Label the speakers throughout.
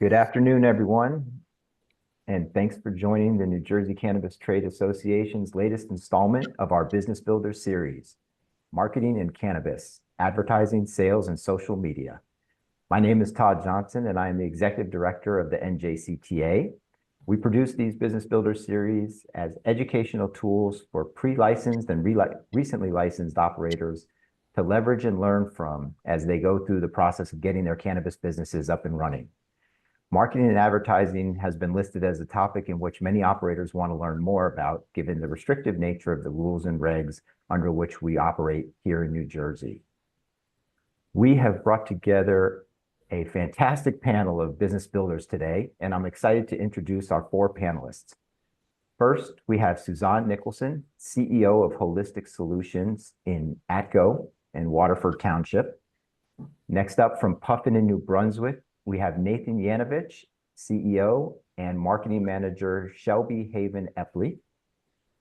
Speaker 1: Good afternoon, everyone, and thanks for joining the New Jersey Cannabis Trade Association's latest installment of our Business Builder series, Marketing in Cannabis, Advertising, Sales, and Social Media. My name is Todd Johnson, and I am the Executive Director of the NJCTA. We produce these Business Builder series as educational tools for pre-licensed and recently licensed operators to leverage and learn from as they go through the process of getting their cannabis businesses up and running. Marketing and advertising has been listed as a topic in which many operators want to learn more about, given the restrictive nature of the rules and regs under which we operate here in New Jersey. We have brought together a fantastic panel of business builders today, and I'm excited to introduce our four panelists. First, we have Suzanne Nicholson, CEO of Holistic Solutions in Atco and Waterford Township. Next up, from Puffin in New Brunswick, we have Nathan Yanovich, CEO and Marketing Manager, Shelby Haven Epley.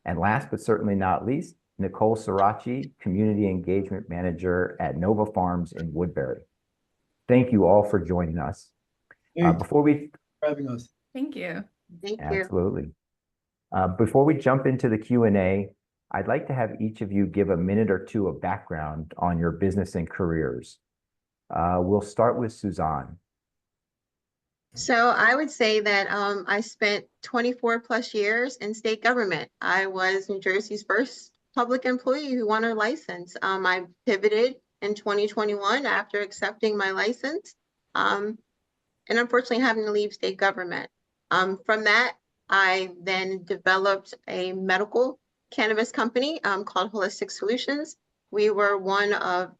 Speaker 1: And last but certainly not least, Nicole Sirachi, Community Engagement Manager at Nova Farms in Woodbury. Thank you all for joining us.
Speaker 2: Before we having us.
Speaker 3: Thank you.
Speaker 4: Thank you.
Speaker 1: Absolutely. Before we jump into the Q&A, I'd like to have each of you give a minute or two of background on your business and careers. We'll start with Suzanne.
Speaker 4: So I would say that I spent 24 plus years in state government. I was New Jersey's first public employee who won a license. I pivoted in 2021 after accepting my license and unfortunately having to leave state government. From that, I then developed a medical cannabis company called Holistic Solutions. We were one of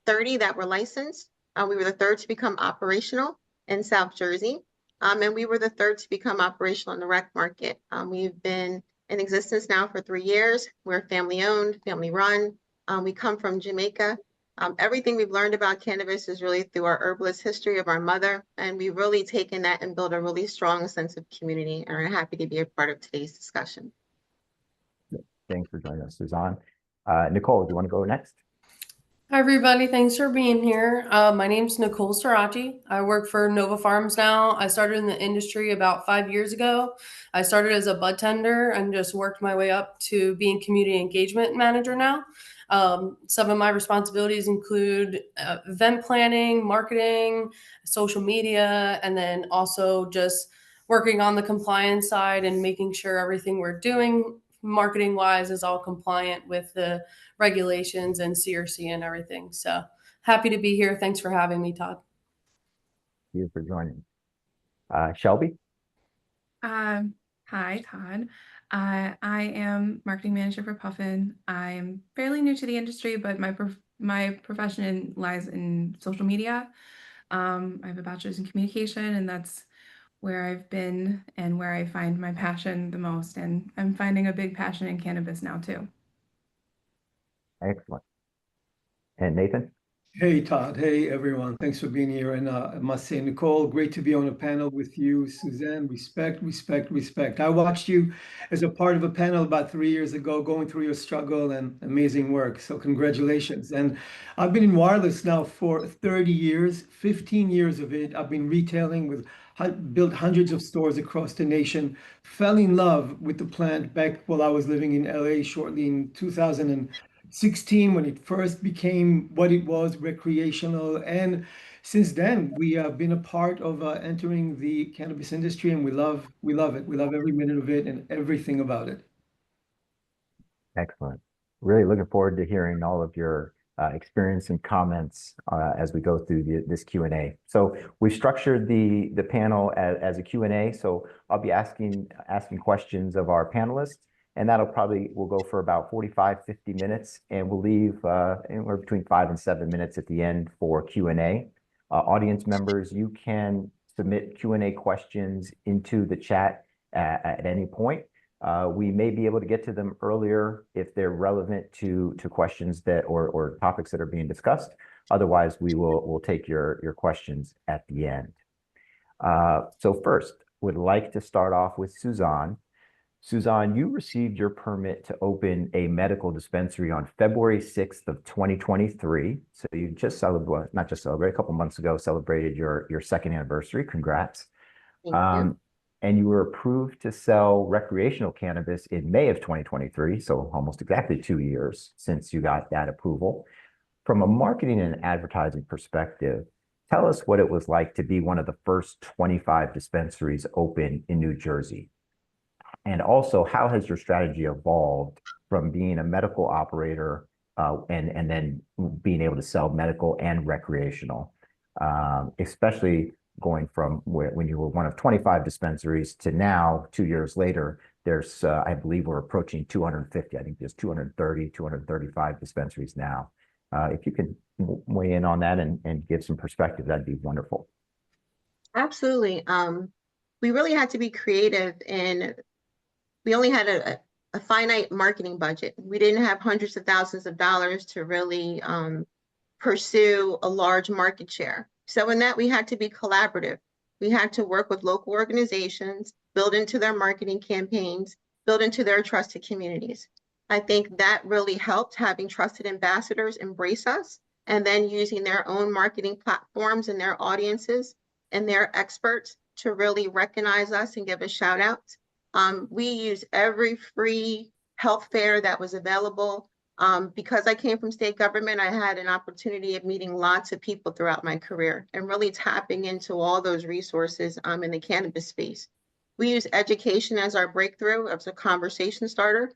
Speaker 4: 30 that were licensed. We were the third to become operational in South Jersey. And we were the third to become operational in the rec market. We've been in existence now for 3 years. We're family owned, family run. We come from Jamaica. Everything we've learned about cannabis is really through our herbalist history of our mother. And we've really taken that and built a really strong sense of community and are happy to be a part of today's discussion.
Speaker 1: Thanks for joining us, Suzanne. Nicole, do you want to go next?
Speaker 3: Hi, everybody. Thanks for being here. My name's Nicole Sirachi. I work for Nova Farms now. I started in the industry about 5 years ago. I started as a bud tender and just worked my way up to being community engagement manager now. Some of my responsibilities include event planning, marketing, social media, and then also just working on the compliance side and making sure everything we're doing marketing wise is all compliant with the regulations and CRC and everything. So happy to be here. Thanks for having me, Todd.
Speaker 1: Thank you for joining. Shelby?
Speaker 5: Hi, Todd. I am marketing manager for Puffin. I'm fairly new to the industry, but my profession lies in social media. I have a bachelor's in communication, and that's where I've been and where I find my passion the most. And I'm finding a big passion in cannabis now too.
Speaker 1: Excellent. And Nathan?
Speaker 2: Hey, Todd. Hey, everyone. Thanks for being here. And I must say, Nicole, great to be on a panel with you. Suzanne, respect, respect, respect. I watched you as a part of a panel about 3 years ago, going through your struggle and amazing work. So congratulations. And I've been in wireless now for 30 years, 15 years of it. I've been retailing built hundreds of stores across the nation, fell in love with the plant back while I was living in LA shortly in 2016 when it first became what it was, recreational. And since then, we have been a part of entering the cannabis industry, and we love it. We love every minute of it and everything about it.
Speaker 1: Excellent. Really looking forward to hearing all of your experience and comments as we go through this Q&A. So we structured the panel as a Q&A. So I'll be asking questions of our panelists, and we'll go for about 45, 50 minutes, and we'll leave anywhere between 5 and 7 minutes at the end for Q&A. Audience members, you can submit Q&A questions into the chat at any point. We may be able to get to them earlier if they're relevant to questions or topics that are being discussed. Otherwise, we'll take your questions at the end. So first, would like to start off with Suzanne. Suzanne, you received your permit to open a medical dispensary on February 6th of 2023. So you just celebrated, not just celebrated, a couple months ago, celebrated your second anniversary. Congrats.
Speaker 4: Thank you.
Speaker 1: And you were approved to sell recreational cannabis in May of 2023, so almost exactly 2 years since you got that approval. From a marketing and advertising perspective, tell us what it was like to be one of the first 25 dispensaries open in New Jersey. And also, how has your strategy evolved from being a medical operator and then being able to sell medical and recreational, especially going from when you were one of 25 dispensaries to now, 2 years later, there's, I believe we're approaching 250. I think there's 230, 235 dispensaries now. If you could weigh in on that and give some perspective, that'd be wonderful.
Speaker 4: Absolutely. We really had to be creative, and we only had a finite marketing budget. We didn't have hundreds of thousands of dollars to really pursue a large market share. So in that, we had to be collaborative. We had to work with local organizations, build into their marketing campaigns, build into their trusted communities. I think that really helped, having trusted ambassadors embrace us, and then using their own marketing platforms and their audiences and their experts to really recognize us and give us shout outs. We used every free health fair that was available. Because I came from state government, I had an opportunity of meeting lots of people throughout my career and really tapping into all those resources in the cannabis space. We use education as our breakthrough, as a conversation starter.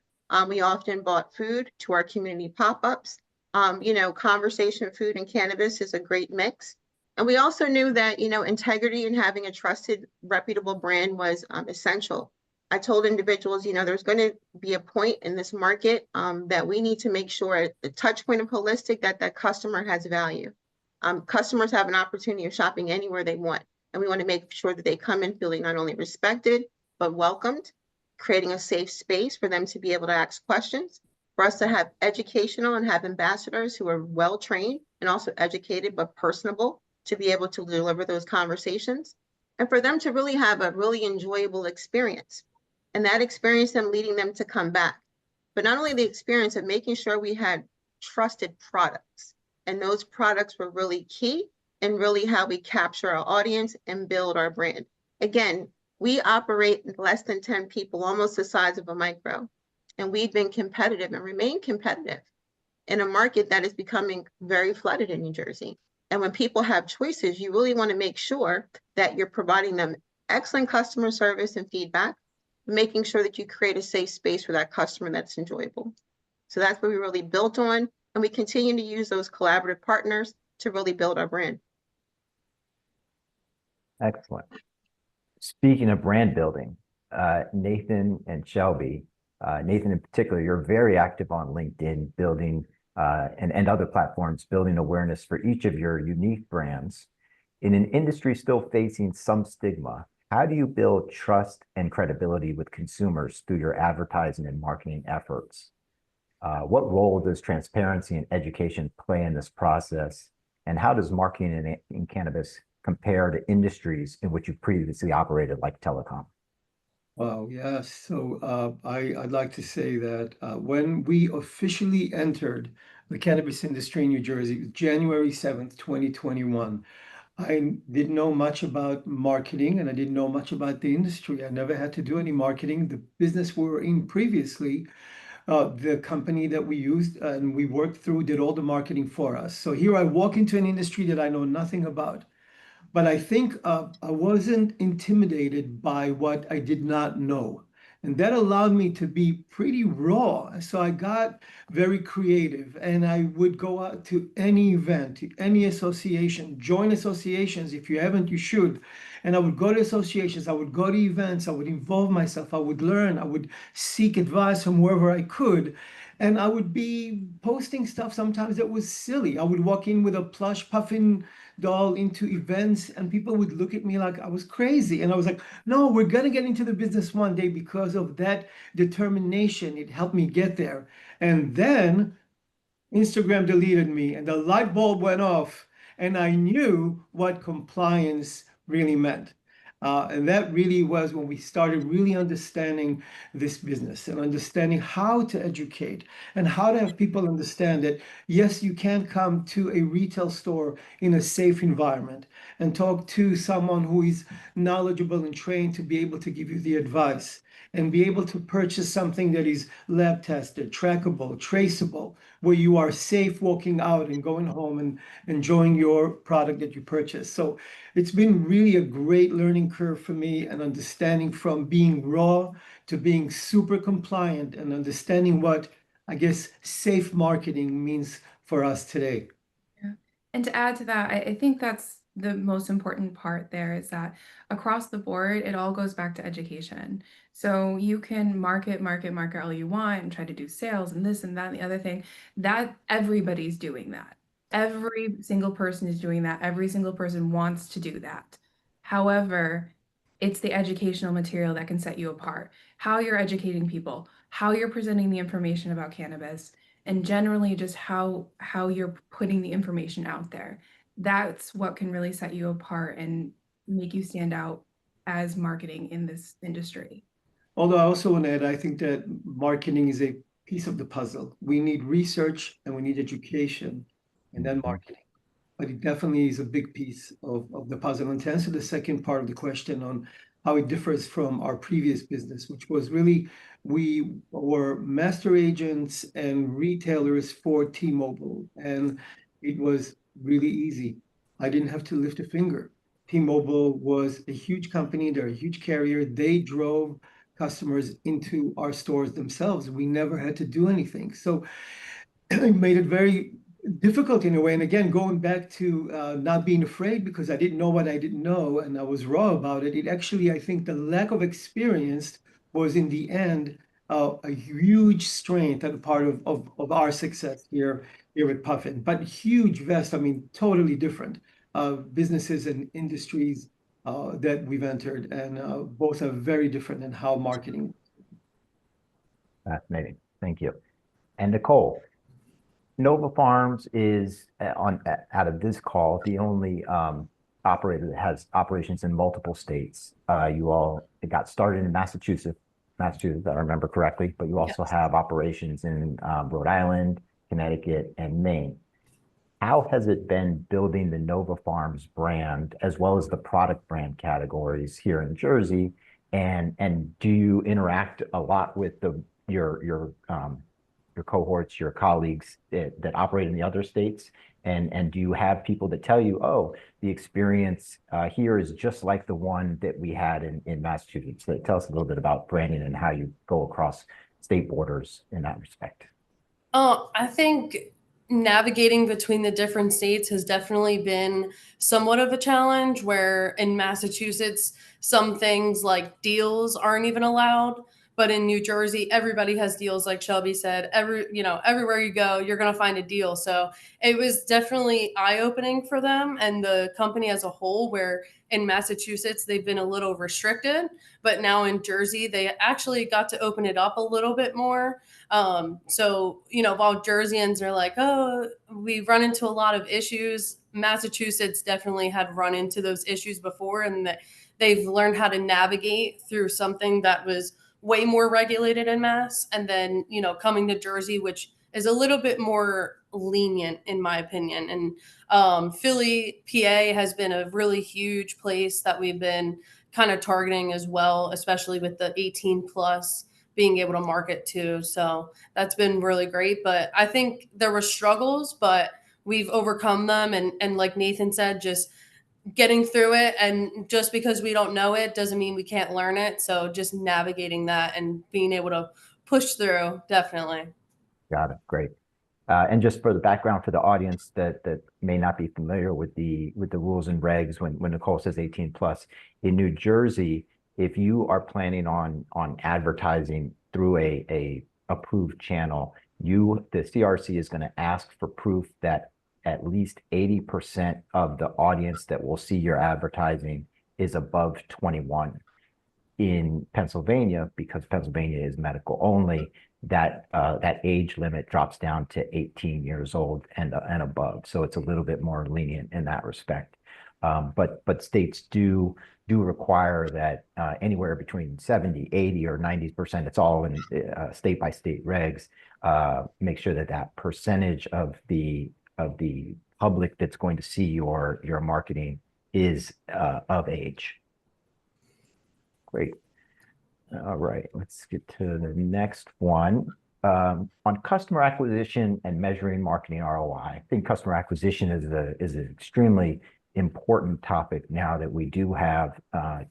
Speaker 4: We often bought food to our community pop-ups. Conversation, food, and cannabis is a great mix. And we also knew that, integrity and having a trusted, reputable brand was essential. I told individuals, there's going to be a point in this market that we need to make sure at the touch point of holistic that customer has value. Customers have an opportunity of shopping anywhere they want. And we want to make sure that they come in feeling not only respected, but welcomed, creating a safe space for them to be able to ask questions, for us to have educational and have ambassadors who are well-trained and also educated, but personable, to be able to deliver those conversations, and for them to really have a really enjoyable experience. And that experience, them leading them to come back. But not only the experience of making sure we had trusted products, and those products were really key and really how we capture our audience and build our brand. Again, we operate less than 10 people, almost the size of a micro. And we've been competitive and remain competitive in a market that is becoming very flooded in New Jersey. And when people have choices, you really want to make sure that you're providing them excellent customer service and feedback, making sure that you create a safe space for that customer that's enjoyable. So that's what we really built on. And we continue to use those collaborative partners to really build our brand.
Speaker 1: Excellent. Speaking of brand building, Nathan and Shelby, Nathan in particular, you're very active on LinkedIn, building and other platforms, building awareness for each of your unique brands. In an industry still facing some stigma, how do you build trust and credibility with consumers through your advertising and marketing efforts? What role does transparency and education play in this process? And how does marketing in cannabis compare to industries in which you previously operated, like telecom?
Speaker 2: Wow, yes. So I'd like to say that when we officially entered the cannabis industry in New Jersey, January 7th, 2021, I didn't know much about marketing, and I didn't know much about the industry. I never had to do any marketing. The business we were in previously, the company that we used and we worked through did all the marketing for us. So here I walk into an industry that I know nothing about. But I think I wasn't intimidated by what I did not know. And that allowed me to be pretty raw. So I got very creative, and I would go out to any event, to any association, join associations. If you haven't, you should. And I would go to associations, I would go to events, I would involve myself, I would learn, I would seek advice from wherever I could. And I would be posting stuff sometimes that was silly. I would walk in with a plush puffin doll into events, and people would look at me like I was crazy. And I was like, no, we're going to get into the business one day. Because of that determination, it helped me get there. And then Instagram deleted me, and the light bulb went off, and I knew what compliance really meant. And that really was when we started really understanding this business and understanding how to educate and how to have people understand that, yes, you can come to a retail store in a safe environment and talk to someone who is knowledgeable and trained to be able to give you the advice and be able to purchase something that is lab tested, trackable, traceable, where you are safe walking out and going home and enjoying your product that you purchase. So it's been really a great learning curve for me and understanding from being raw to being super compliant and understanding what, I guess, safe marketing means for us today.
Speaker 5: Yeah. And to add to that, I think that's the most important part there is that across the board, it all goes back to education. So you can market all you want and try to do sales and this and that and the other thing. That everybody's doing that. Every single person is doing that. Every single person wants to do that. However, it's the educational material that can set you apart. How you're educating people, how you're presenting the information about cannabis, and generally just how you're putting the information out there. That's what can really set you apart and make you stand out as marketing in this industry.
Speaker 2: Although I also want to add, I think that marketing is a piece of the puzzle. We need research and we need education and then marketing. But it definitely is a big piece of the puzzle. And to answer the second part of the question on how it differs from our previous business, which was really we were master agents and retailers for T-Mobile. And it was really easy. I didn't have to lift a finger. T-Mobile was a huge company, they're a huge carrier. They drove customers into our stores themselves. We never had to do anything. So it made it very difficult in a way. And again, going back to not being afraid because I didn't know what I didn't know and I was raw about it. It actually, I think the lack of experience was in the end a huge strength and a part of our success here at Puffin. But huge vast, I mean, totally different businesses and industries that we've entered, and both are very different in how marketing.
Speaker 1: Fascinating. Thank you. And Nicole, Nova Farms is out of this call the only operator that has operations in multiple states. You all got started in Massachusetts, if I remember correctly, but you also have operations in Rhode Island, Connecticut, and Maine. How has it been building the Nova Farms brand as well as the product brand categories here in Jersey? And do you interact a lot with your cohorts, your colleagues that operate in the other states? And do you have people that tell you, oh, the experience here is just like the one that we had in Massachusetts? So tell us a little bit about branding and how you go across state borders in that respect.
Speaker 3: Oh, I think navigating between the different states has definitely been somewhat of a challenge, where in Massachusetts, some things like deals aren't even allowed. But in New Jersey, everybody has deals, like Shelby said. Everywhere you go, you're going to find a deal. So it was definitely eye-opening for them and the company as a whole, where in Massachusetts, they've been a little restricted. But now in Jersey, they actually got to open it up a little bit more. So, while Jerseyans are like, oh, we run into a lot of issues, Massachusetts definitely had run into those issues before, and that they've learned how to navigate through something that was way more regulated in Mass. And then, coming to Jersey, which is a little bit more lenient in my opinion. And Philly, PA has been a really huge place that we've been kind of targeting as well, especially with the 18 plus being able to market to. So that's been really great. But I think there were struggles, but we've overcome them. And like Nathan said, just getting through it. And just because we don't know it doesn't mean we can't learn it. So just navigating that and being able to push through, definitely.
Speaker 1: Got it. Great. And just for the background for the audience that may not be familiar with the rules and regs, when Nicole says 18 plus, in New Jersey, if you are planning on advertising through a approved channel, the CRC is going to ask for proof that at least 80% of the audience that will see your advertising is above 21. In Pennsylvania, because Pennsylvania is medical only, that age limit drops down to 18 years old and above. So it's a little bit more lenient in that respect. But states do require that anywhere between 70, 80, or 90%, it's all in state by state regs, make sure that that percentage of the public that's going to see your marketing is of age. Great. All right, let's get to the next one. On customer acquisition and measuring marketing ROI, I think customer acquisition is an extremely important topic now that we do have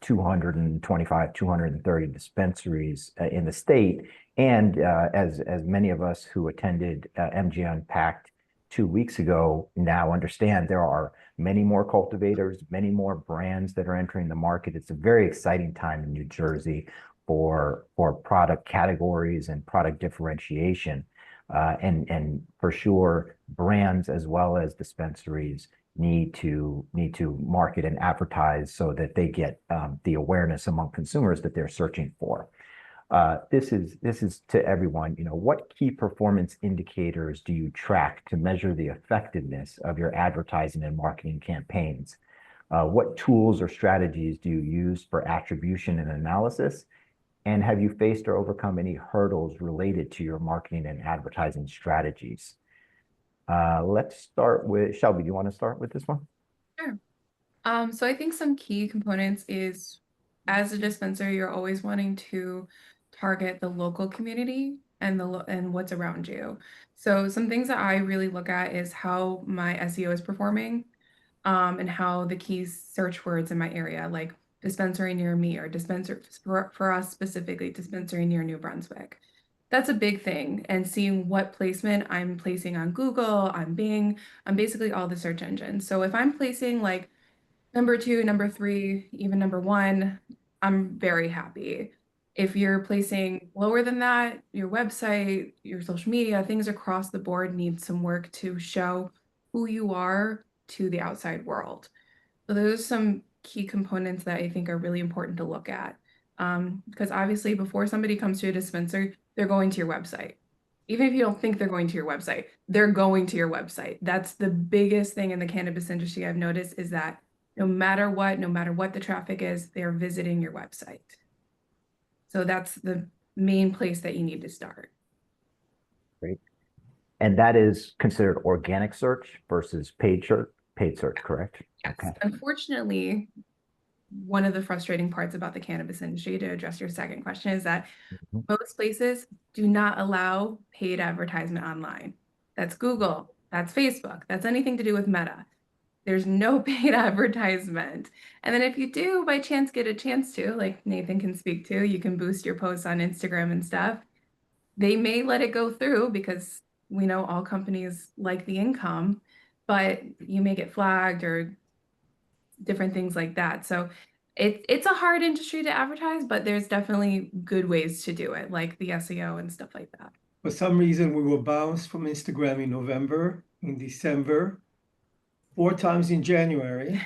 Speaker 1: 225, 230 dispensaries in the state. And as many of us who attended MG Unpacked 2 weeks ago now understand, there are many more cultivators, many more brands that are entering the market. It's a very exciting time in New Jersey for product categories and product differentiation. And for sure, brands as well as dispensaries need to market and advertise so that they get the awareness among consumers that they're searching for. This is to everyone. What key performance indicators do you track to measure the effectiveness of your advertising and marketing campaigns? What tools or strategies do you use for attribution and analysis? And have you faced or overcome any hurdles related to your marketing and advertising strategies? Let's start with Shelby. Do you want to start with this one?
Speaker 5: Sure. So I think some key components is, as a dispenser, you're always wanting to target the local community and what's around you. So some things that I really look at is how my SEO is performing, and how the key search words in my area, like dispensary near me, or dispensary for us specifically, dispensary near New Brunswick. That's a big thing. And seeing what placement I'm placing on Google, on Bing, on basically all the search engines. So if I'm placing like number 2, number 3, even number 1, I'm very happy. If you're placing lower than that, your website, your social media, things across the board need some work to show who you are to the outside world. So those are some key components that I think are really important to look at. Because obviously before somebody comes to a dispenser, they're going to your website. Even if you don't think they're going to your website, they're going to your website. That's the biggest thing in the cannabis industry I've noticed, is that no matter what the traffic is, they're visiting your website. So that's the main place that you need to start.
Speaker 1: Great. And that is considered organic search versus paid search, correct?
Speaker 5: Yes.
Speaker 1: Okay.
Speaker 5: Unfortunately, one of the frustrating parts about the cannabis industry, to address your second question, is that most places do not allow paid advertisement online. That's Google, that's Facebook, that's anything to do with Meta. There's no paid advertisement. And then if you do by chance get a chance to, like Nathan can speak to, you can boost your posts on Instagram and stuff. They may let it go through because we know all companies like the income, but you may get flagged or different things like that. So it's a hard industry to advertise, but there's definitely good ways to do it, like the SEO and stuff like that.
Speaker 2: For some reason, we were bounced from Instagram in November, in December, 4 times in January,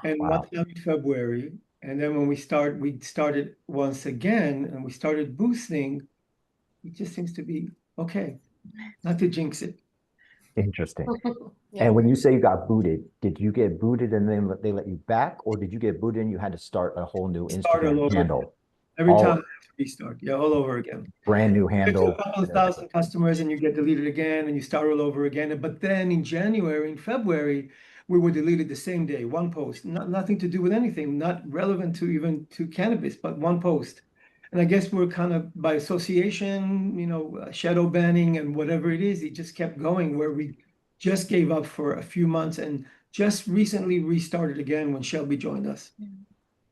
Speaker 2: and
Speaker 1: Wow.
Speaker 2: 1 time in February. And then when we started once again, and we started boosting. It just seems to be okay. Not to jinx it.
Speaker 1: Interesting.
Speaker 3: Yeah.
Speaker 1: And when you say you got booted, did you get booted and then they let you back, or did you get booted and you had to start a whole new
Speaker 2: Start all
Speaker 1: Instagram
Speaker 2: over.
Speaker 1: handle?
Speaker 2: Every
Speaker 1: All-
Speaker 2: time I have to restart. Yeah, all over again.
Speaker 1: Brand new
Speaker 2: You get to
Speaker 1: handle.
Speaker 2: a couple of thousand customers and you get deleted again and you start all over again. But then in January, in February, we were deleted the same day, one post, nothing to do with anything, not relevant to even to cannabis, but one post. And I guess we're kind of by association, shadow banning and whatever it is, it just kept going, where we just gave up for a few months and just recently restarted again when Shelby joined us.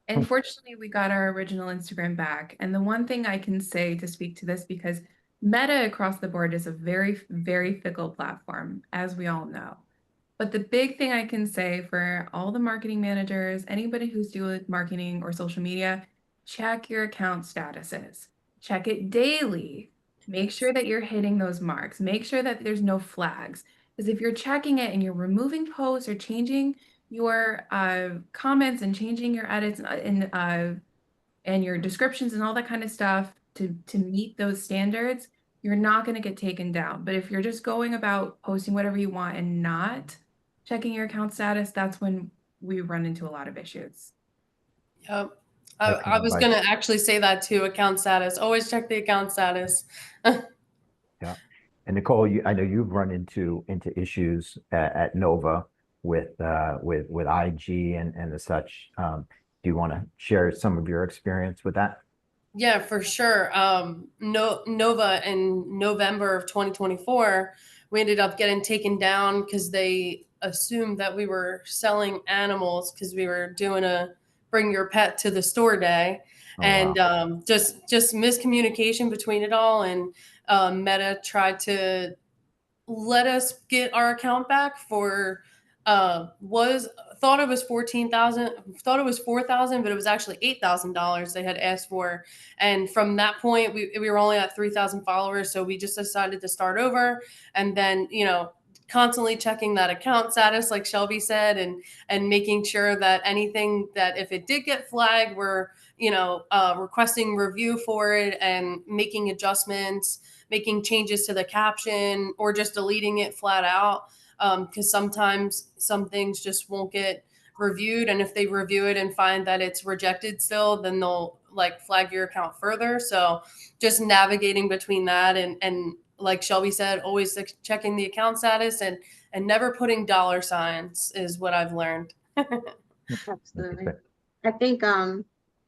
Speaker 5: And fortunately, we got our original Instagram back. And the one thing I can say to speak to this, because Meta across the board is a very, very fickle platform, as we all know. But the big thing I can say for all the marketing managers, anybody who's doing marketing or social media, check your account statuses. Check it daily. Make sure that you're hitting those marks. Make sure that there's no flags. Because if you're checking it and you're removing posts or changing your comments and changing your edits and your descriptions and all that kind of stuff to meet those standards, you're not going to get taken down. But if you're just going about posting whatever you want and not checking your account status, that's when we run into a lot of issues.
Speaker 3: Yep.
Speaker 1: That kind
Speaker 3: I
Speaker 1: of
Speaker 3: was
Speaker 1: like-
Speaker 3: going to actually say that too, account status. Always check the account status.
Speaker 1: Yeah. And Nicole, I know you've run into issues at Nova with IG and the such. Do you want to share some of your experience with that?
Speaker 3: Yeah, for sure. Nova in November of 2024, we ended up getting taken down because they assumed that we were selling animals because we were doing a bring your pet to the store day.
Speaker 1: Oh,
Speaker 3: And
Speaker 1: wow.
Speaker 3: just miscommunication between it all. And Meta tried to let us get our account back for was thought it was 14,000, thought it was 4,000, but it was actually $8,000 they had asked for. And from that point, we were only at 3,000 followers, so we just decided to start over. And then constantly checking that account status, like Shelby said, and making sure that anything that if it did get flagged, we're requesting review for it and making adjustments, making changes to the caption, or just deleting it flat out. Because sometimes some things just won't get reviewed, and if they review it and find that it's rejected still, then they'll like flag your account further. So just navigating between that and like Shelby said, always checking the account status and never putting dollar signs is what I've learned.
Speaker 4: Absolutely. I think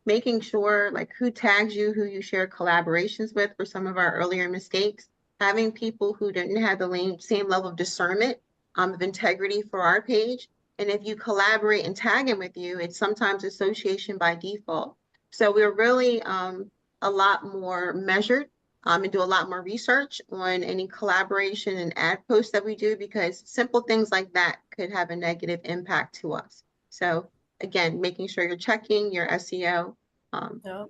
Speaker 4: making sure like who tags you, who you share collaborations with for some of our earlier mistakes, having people who didn't have the same level of discernment of integrity for our page. And if you collaborate and tag them with you, it's sometimes association by default. So we're really a lot more measured and do a lot more research on any collaboration and ad posts that we do, because simple things like that could have a negative impact to us. So again, making sure you're checking your SEO.
Speaker 3: Yep.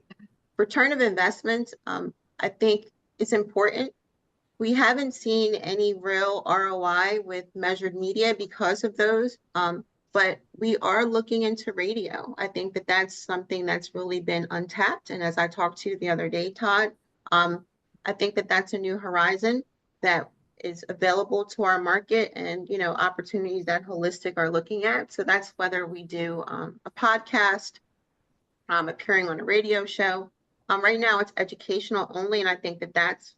Speaker 4: Return of investment, I think it's important. We haven't seen any real ROI with measured media because of those, but we are looking into radio. I think that that's something that's really been untapped. And as I talked to you the other day, Todd, I think that that's a new horizon that is available to our market, and opportunities that Holistic are looking at. So that's whether we do a podcast, appearing on a radio show. Right now it's educational only, and I think that that's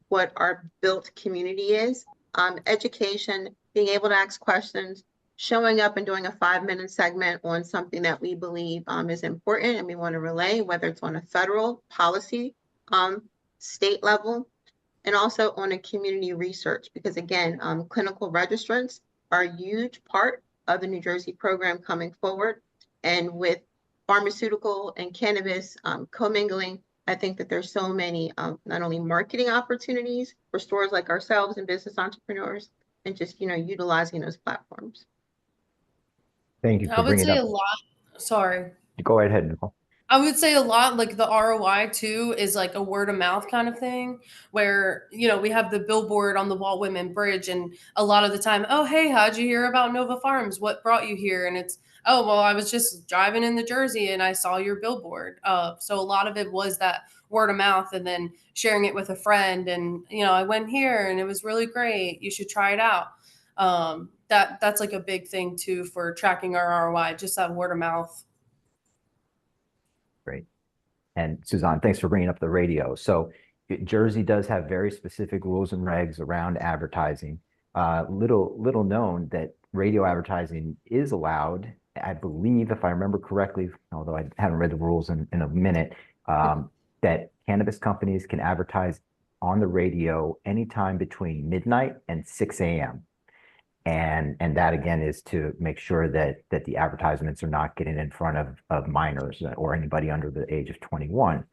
Speaker 4: what our built community is. Education, being able to ask questions, showing up and doing a 5-minute segment on something that we believe is important and we want to relay, whether it's on a federal policy, state level, and also on a community research, because again, clinical registrants are a huge part of the New Jersey program coming forward. And with pharmaceutical and cannabis commingling, I think that there's so many not only marketing opportunities for stores like ourselves and business entrepreneurs, and just utilizing those platforms.
Speaker 1: Thank you
Speaker 3: I
Speaker 1: for
Speaker 3: would
Speaker 1: bringing
Speaker 3: say
Speaker 1: up.
Speaker 3: a lot. Sorry.
Speaker 1: Go right ahead, Nicole.
Speaker 3: I would say a lot, like the ROI too is like a word of mouth kind of thing where, we have the billboard on the Walt Whitman Bridge, and a lot of the time, oh, hey, how'd you hear about Nova Farms? What brought you here? And it's, oh, well, I was just driving in the Jersey and I saw your billboard. So a lot of it was that word of mouth, and then sharing it with a friend. And, I went here and it was really great. You should try it out. That's like a big thing too for tracking our ROI, just that word of mouth.
Speaker 1: Great. And Suzanne, thanks for bringing up the radio. So Jersey does have very specific rules and regs around advertising. Little known that radio advertising is allowed, I believe, if I remember correctly, although I haven't read the rules in a minute, that cannabis companies can advertise on the radio anytime between midnight and 6 a.m. And that again is to make sure that the advertisements are not getting in front of minors or anybody under the age of 21.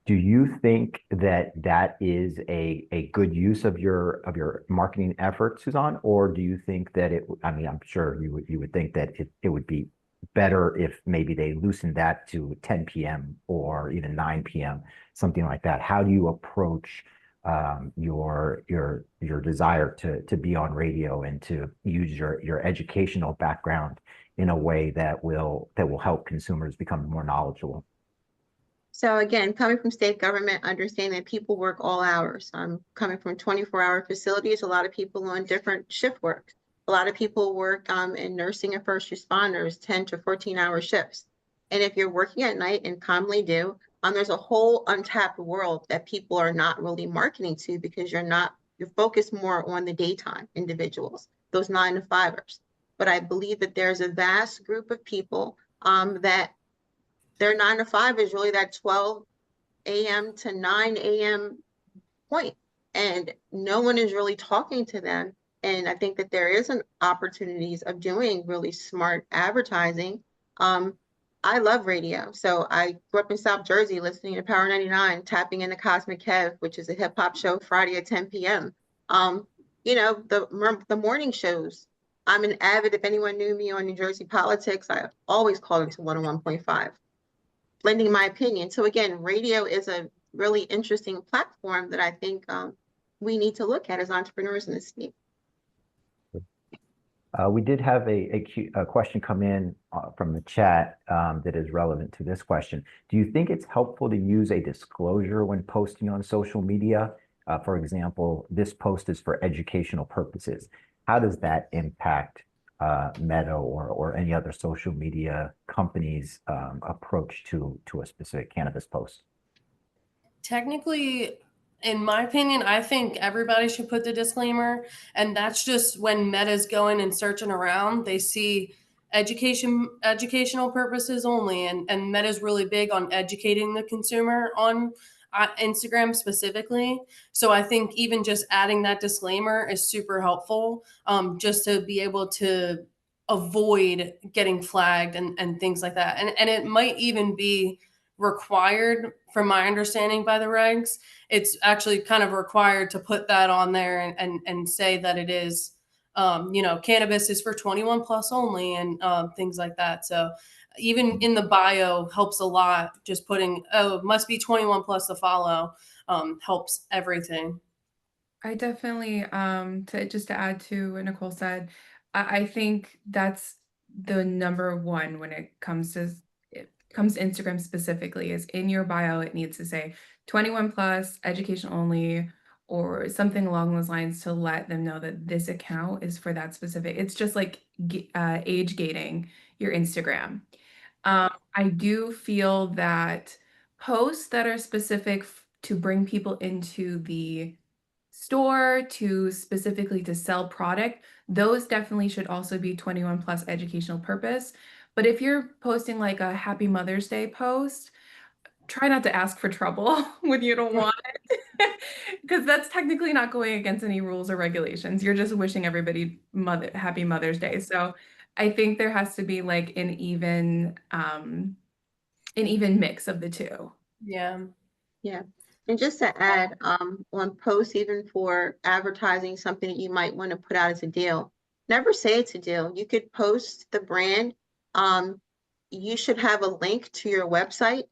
Speaker 1: Do you think that is a good use of your marketing efforts, Suzanne, or do you think that I'm sure you would think that it would be better if maybe they loosened that to 10 p.m. or even 9 p.m., something like that? How do you approach your desire to be on radio and to use your educational background in a way that will help consumers become more knowledgeable?
Speaker 4: So again, coming from state government, understanding that people work all hours. I'm coming from 24-hour facilities, a lot of people on different shift work. A lot of people work in nursing and first responders, 10 to 14-hour shifts. And if you're working at night, and commonly do, there's a whole untapped world that people are not really marketing to, because you're focused more on the daytime individuals, those 9 to 5ers. But I believe that there's a vast group of people that their 9 to 5 is really that 12 a.m. to 9 a.m. point, and no one is really talking to them. And I think that there is an opportunities of doing really smart advertising. I love radio. So I grew up in South Jersey listening to Power 99, tapping into Cosmic Kev, which is a hip hop show Friday at 10 p.m. The morning shows. I'm an avid, if anyone knew me on New Jersey politics, I always called into 101.5, lending my opinion. So again, radio is a really interesting platform that I think we need to look at as entrepreneurs in this state.
Speaker 1: We did have a question come in from the chat that is relevant to this question. Do you think it's helpful to use a disclosure when posting on social media? For example, this post is for educational purposes. How does that impact Meta or any other social media company's approach to a specific cannabis post?
Speaker 3: Technically, in my opinion, I think everybody should put the disclaimer, and that's just when Meta's going and searching around, they see educational purposes only, and Meta's really big on educating the consumer on Instagram specifically. So I think even just adding that disclaimer is super helpful, just to be able to avoid getting flagged and things like that. And it might even be required, from my understanding by the regs. It's actually kind of required to put that on there and say that it is, cannabis is for 21 plus only, and things like that. So even in the bio helps a lot. Just putting, oh, it must be 21 plus to follow, helps everything.
Speaker 5: I definitely, to add to what Nicole said, I think that's the number one when it comes to Instagram specifically, is in your bio, it needs to say 21 plus, education only, or something along those lines, to let them know that this account is for that specific. It's just like age gating your Instagram. I do feel that posts that are specific to bring people into the store, to specifically to sell product, those definitely should also be 21 plus educational purpose. But if you're posting like a Happy Mother's Day post, try not to ask for trouble when you don't want it, because that's technically not going against any rules or regulations. You're just wishing everybody Happy Mother's Day. So I think there has to be like an even mix of the two.
Speaker 3: Yeah.
Speaker 4: Yeah. And just to add, on posts, even for advertising something that you might want to put out as a deal, never say it's a deal. You could post the brand. You should have a link to your website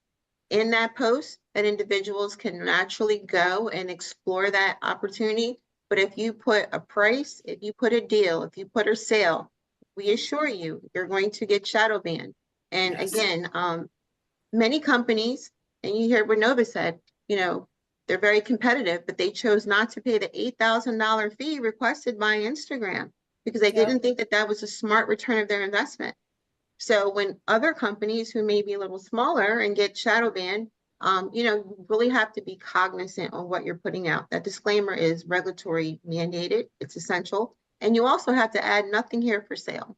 Speaker 4: in that post that individuals can naturally go and explore that opportunity. But if you put a price, if you put a deal, if you put a sale, we assure you, you're going to get shadow banned. And
Speaker 3: Yes.
Speaker 4: again, many companies, and you hear what Nova said, they're very competitive, but they chose not to pay the $8,000 fee requested by Instagram because they didn't think that that was a smart return of their investment. So when other companies who may be a little smaller and get shadow banned, you really have to be cognizant on what you're putting out. That disclaimer is regulatory mandated. It's essential. And you also have to add nothing here for sale.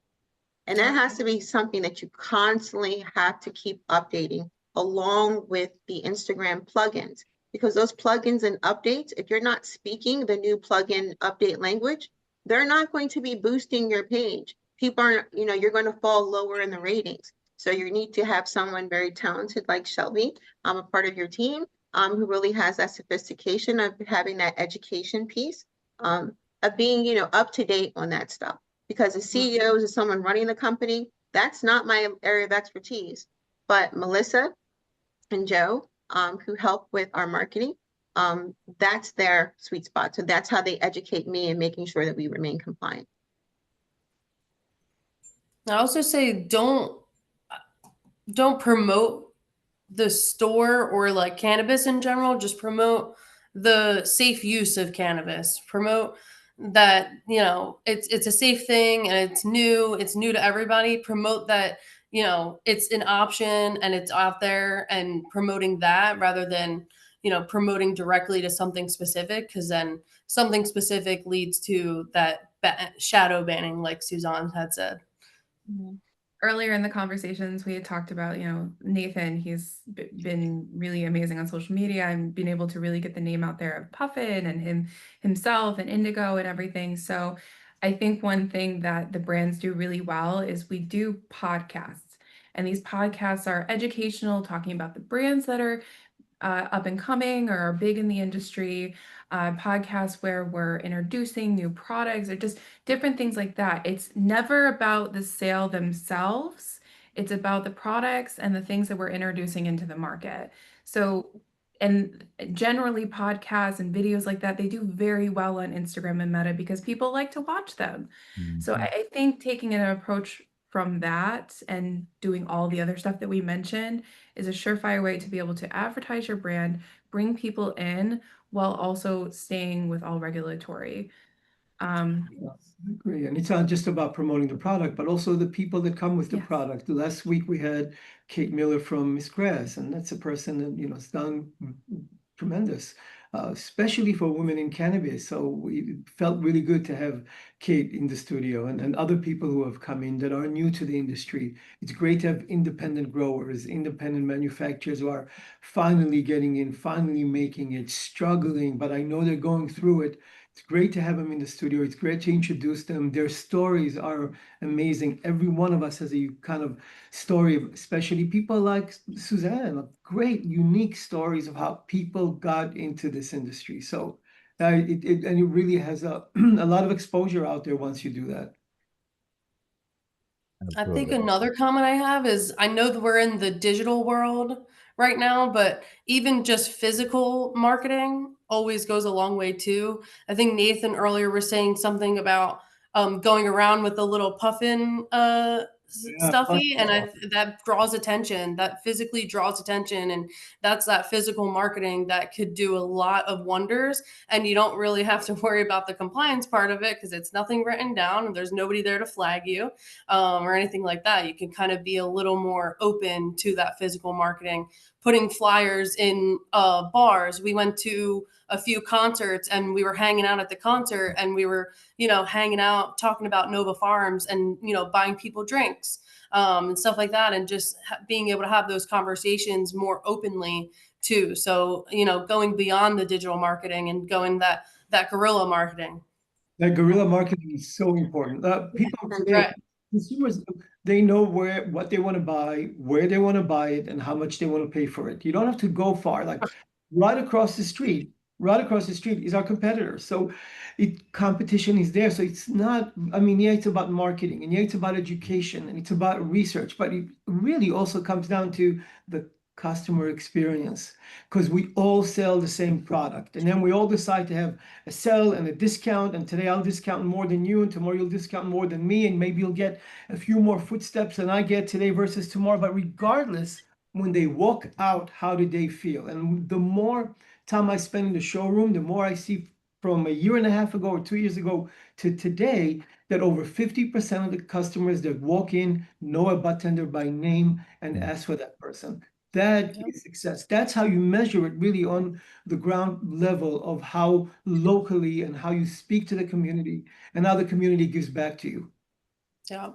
Speaker 4: And that has to be something that you constantly have to keep updating along with the Instagram plugins, because those plugins and updates, if you're not speaking the new plugin update language, they're not going to be boosting your page. People aren't, you're going to fall lower in the ratings. So you need to have someone very talented like Shelby, a part of your team, who really has that sophistication of having that education piece, of being, up to date on that stuff. Because the CEOs is someone running the company, that's not my area of expertise. But Melissa and Joe, who help with our marketing, that's their sweet spot. So that's how they educate me in making sure that we remain compliant.
Speaker 3: I also say don't promote the store or like cannabis in general. Just promote the safe use of cannabis. Promote that, you know, it's a safe thing and it's new to everybody. Promote that, you know, it's an option and it's out there, and promoting that rather than, you know, promoting directly to something specific, because then something specific leads to that shadow banning, like Suzanne had said.
Speaker 5: Earlier in the conversations, we had talked about, you know, Nathan, he's been really amazing on social media and been able to really get the name out there of Puffin and himself and Indigo and everything. So I think one thing that the brands do really well is we do podcasts. And these podcasts are educational, talking about the brands that are up and coming or are big in the industry, podcasts where we're introducing new products or just different things like that. It's never about the sale themselves. It's about the products and the things that we're introducing into the market. So, and generally podcasts and videos like that, they do very well on Instagram and Meta because people like to watch them. So I think taking an approach from that and doing all the other stuff that we mentioned is a surefire way to be able to advertise your brand, bring people in while also staying with all regulatory.
Speaker 2: Yes, I agree. And it's not just about promoting the product, but also the people that come with the
Speaker 5: Yes.
Speaker 2: product. Last week we had Kate Miller from Miss Grass, and that's a person that, you know, has done tremendous, especially for women in cannabis. So we felt really good to have Kate in the studio and other people who have come in that are new to the industry. It's great to have independent growers, independent manufacturers who are finally getting in, finally making it, struggling, but I know they're going through it. It's great to have them in the studio. It's great to introduce them. Their stories are amazing. Every one of us has a kind of story, especially people like Suzanne, great, unique stories of how people got into this industry. So it really has a lot of exposure out there once you do that.
Speaker 3: I think
Speaker 1: Absolutely.
Speaker 3: another comment I have is, I know that we're in the digital world right now, but even just physical marketing always goes a long way too. I think Nathan earlier was saying something about going around with a little puffin
Speaker 2: Yeah,
Speaker 3: stuffy, and that draws attention. That physically draws attention, and that's that physical marketing that could do a lot of wonders. And you don't really have to worry about the compliance part of it because it's nothing written down and there's nobody there to flag you or anything like that. You can kind of be a little more open to that physical marketing, putting flyers in bars. We went to a few concerts and we were hanging out at the concert and we were, you know, hanging out, talking about Nova Farms and, you know, buying people drinks and stuff like that. And just being able to have those conversations more openly too. So, you know, going beyond the digital marketing and going that guerrilla marketing.
Speaker 2: That guerrilla marketing is so important. People today,
Speaker 3: Right.
Speaker 2: consumers, they know what they want to buy, where they want to buy it, and how much they want to pay for it. You don't have to go far. Like right across the street is our competitor. So competition is there. So it's not, I mean, yeah, it's about marketing and yeah, it's about education and it's about research, but it really also comes down to the customer experience because we all sell the same product. And then we all decide to have a sell and a discount. And today I'll discount more than you, and tomorrow you'll discount more than me. And maybe you'll get a few more footsteps than I get today versus tomorrow. But regardless, when they walk out, how do they feel? And the more time I spend in the showroom, the more I see from a year and a half ago or 2 years ago to today that over 50% of the customers that walk in know a bartender by name and ask for that person. That is success. That's how you measure it really on the ground level of how locally and how you speak to the community and how the community gives back to you.
Speaker 3: Yeah.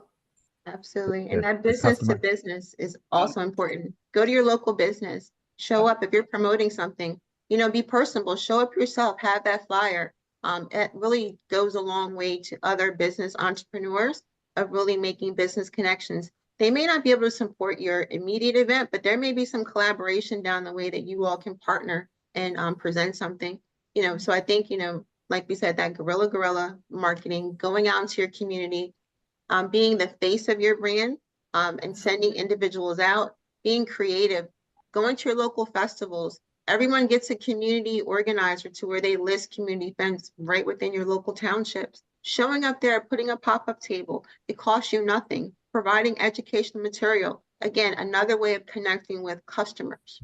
Speaker 4: Absolutely. And that
Speaker 1: The
Speaker 4: business to
Speaker 1: customer.
Speaker 4: business is also important. Go to your local business, show up if you're promoting something, you know, be personable, show up yourself, have that flyer. It really goes a long way to other business entrepreneurs of really making business connections. They may not be able to support your immediate event, but there may be some collaboration down the way that you all can partner and present something, you know. So I think, you know, like we said, that guerrilla marketing, going out into your community, being the face of your brand, and sending individuals out, being creative, going to your local festivals. Everyone gets a community organizer to where they list community events right within your local townships. Showing up there, putting a pop-up table, it costs you nothing. Providing educational material. Again, another way of connecting with customers.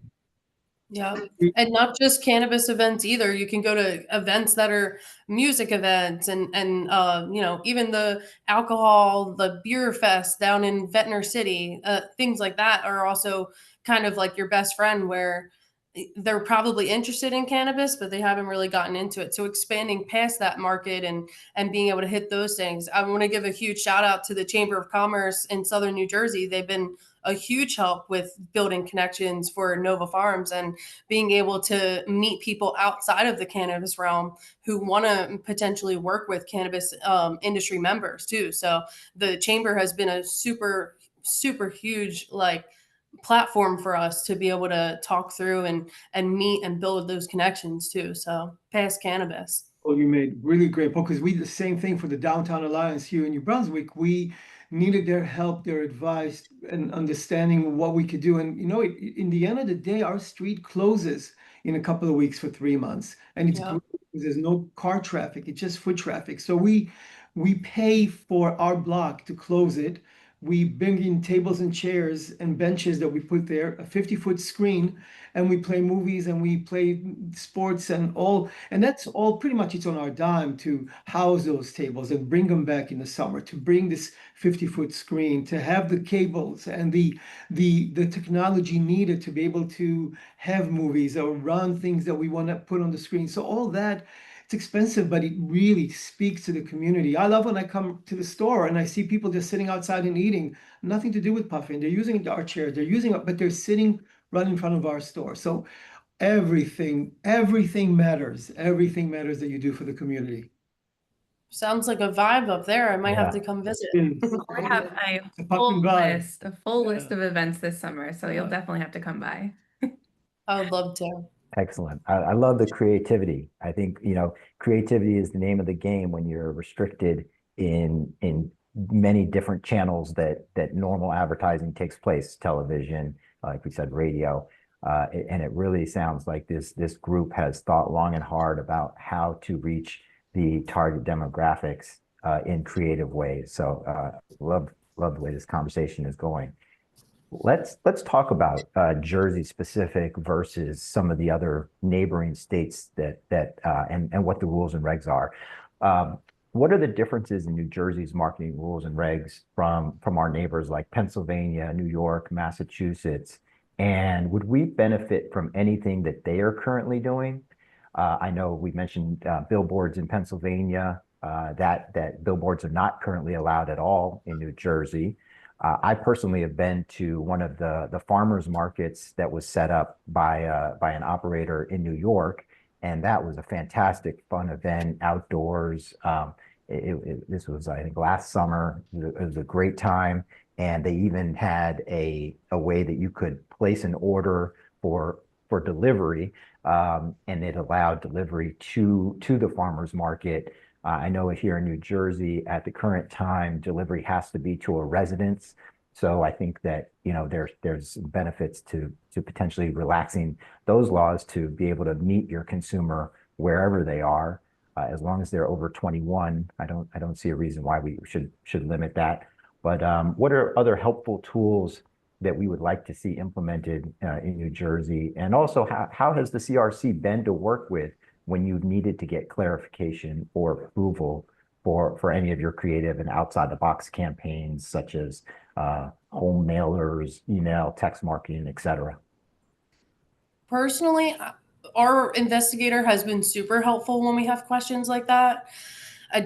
Speaker 3: Yeah. And not just cannabis events either. You can go to events that are music events and you know, even the alcohol, the beer fest down in Ventnor City, things like that are also kind of like your best friend where they're probably interested in cannabis, but they haven't really gotten into it. So expanding past that market and being able to hit those things. I want to give a huge shout out to the Chamber of Commerce in Southern New Jersey. They've been a huge help with building connections for Nova Farms and being able to meet people outside of the cannabis realm who want to potentially work with cannabis industry members too. So the chamber has been a super huge like platform for us to be able to talk through and meet and build those connections too. So past cannabis.
Speaker 2: Well, you made really great point because we did the same thing for the Downtown Alliance here in New Brunswick. We needed their help, their advice, and understanding what we could do. And you know, in the end of the day, our street closes in a couple of weeks for 3 months, and it's
Speaker 3: Yeah.
Speaker 2: great because there's no car traffic; it's just foot traffic. So we pay for our block to close it. We bring in tables and chairs and benches that we put there, a 50-foot screen, and we play movies and we play sports and all. And that's all pretty much it's on our dime to house those tables and bring them back in the summer, to bring this 50-foot screen, to have the cables and the technology needed to be able to have movies or run things that we want to put on the screen. So all that, it's expensive, but it really speaks to the community. I love when I come to the store and I see people just sitting outside and eating, nothing to do with puffing. They're using our chairs, they're using it, but they're sitting right in front of our store. So everything matters. Everything matters that you do for the community.
Speaker 3: Sounds like a vibe up there. I might have
Speaker 1: Yeah.
Speaker 3: to come visit.
Speaker 5: We have a
Speaker 2: It's
Speaker 5: full
Speaker 2: pumpkin vibe.
Speaker 5: list, a full list
Speaker 2: Yeah.
Speaker 5: of events this summer, so you'll
Speaker 2: Yeah.
Speaker 5: definitely have to come by.
Speaker 3: I would love to.
Speaker 1: Excellent. I love the creativity. I think, you know, creativity is the name of the game when you're restricted in many different channels that normal advertising takes place, television, like we said, radio. And it really sounds like this group has thought long and hard about how to reach the target demographics in creative ways. So love the way this conversation is going. Let's talk about Jersey specific versus some of the other neighboring states and what the rules and regs are. What are the differences in New Jersey's marketing rules and regs from our neighbors like Pennsylvania, New York, Massachusetts? And would we benefit from anything that they are currently doing? I know we mentioned billboards in Pennsylvania, that billboards are not currently allowed at all in New Jersey. I personally have been to one of the farmers markets that was set up by an operator in New York, and that was a fantastic, fun event outdoors. This was, I think, last summer. It was a great time, and they even had a way that you could place an order for delivery, and it allowed delivery to the farmers market. I know here in New Jersey, at the current time, delivery has to be to a residence. So I think that, you know, there's benefits to potentially relaxing those laws to be able to meet your consumer wherever they are, as long as they're over 21. I don't see a reason why we should limit that. But what are other helpful tools that we would like to see implemented in New Jersey? And also, how has the CRC been to work with when you needed to get clarification or approval for any of your creative and outside the box campaigns, such as home mailers, email, text marketing, et cetera?
Speaker 3: Personally, our investigator has been super helpful when we have questions like that. I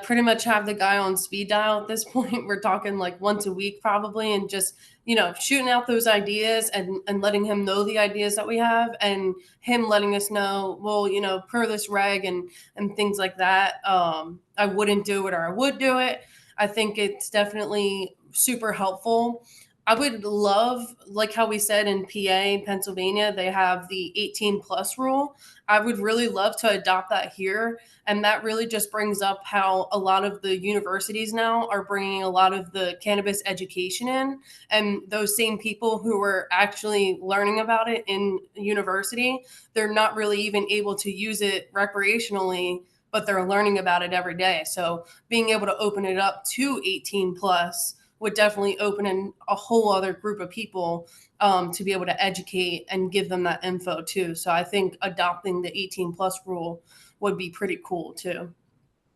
Speaker 3: pretty much have the guy on speed dial at this point. We're talking like once a week probably, and just, you know, shooting out those ideas and letting him know the ideas that we have and him letting us know, well, you know, per this reg and things like that. I wouldn't do it or I would do it. I think it's definitely super helpful. I would love, like how we said in PA, Pennsylvania, they have the 18 plus rule. I would really love to adopt that here. And that really just brings up how a lot of the universities now are bringing a lot of the cannabis education in. And those same people who were actually learning about it in university, they're not really even able to use it recreationally, but they're learning about it every day. So being able to open it up to 18 plus would definitely open in a whole other group of people to be able to educate and give them that info too. So I think adopting the 18 plus rule would be pretty cool too.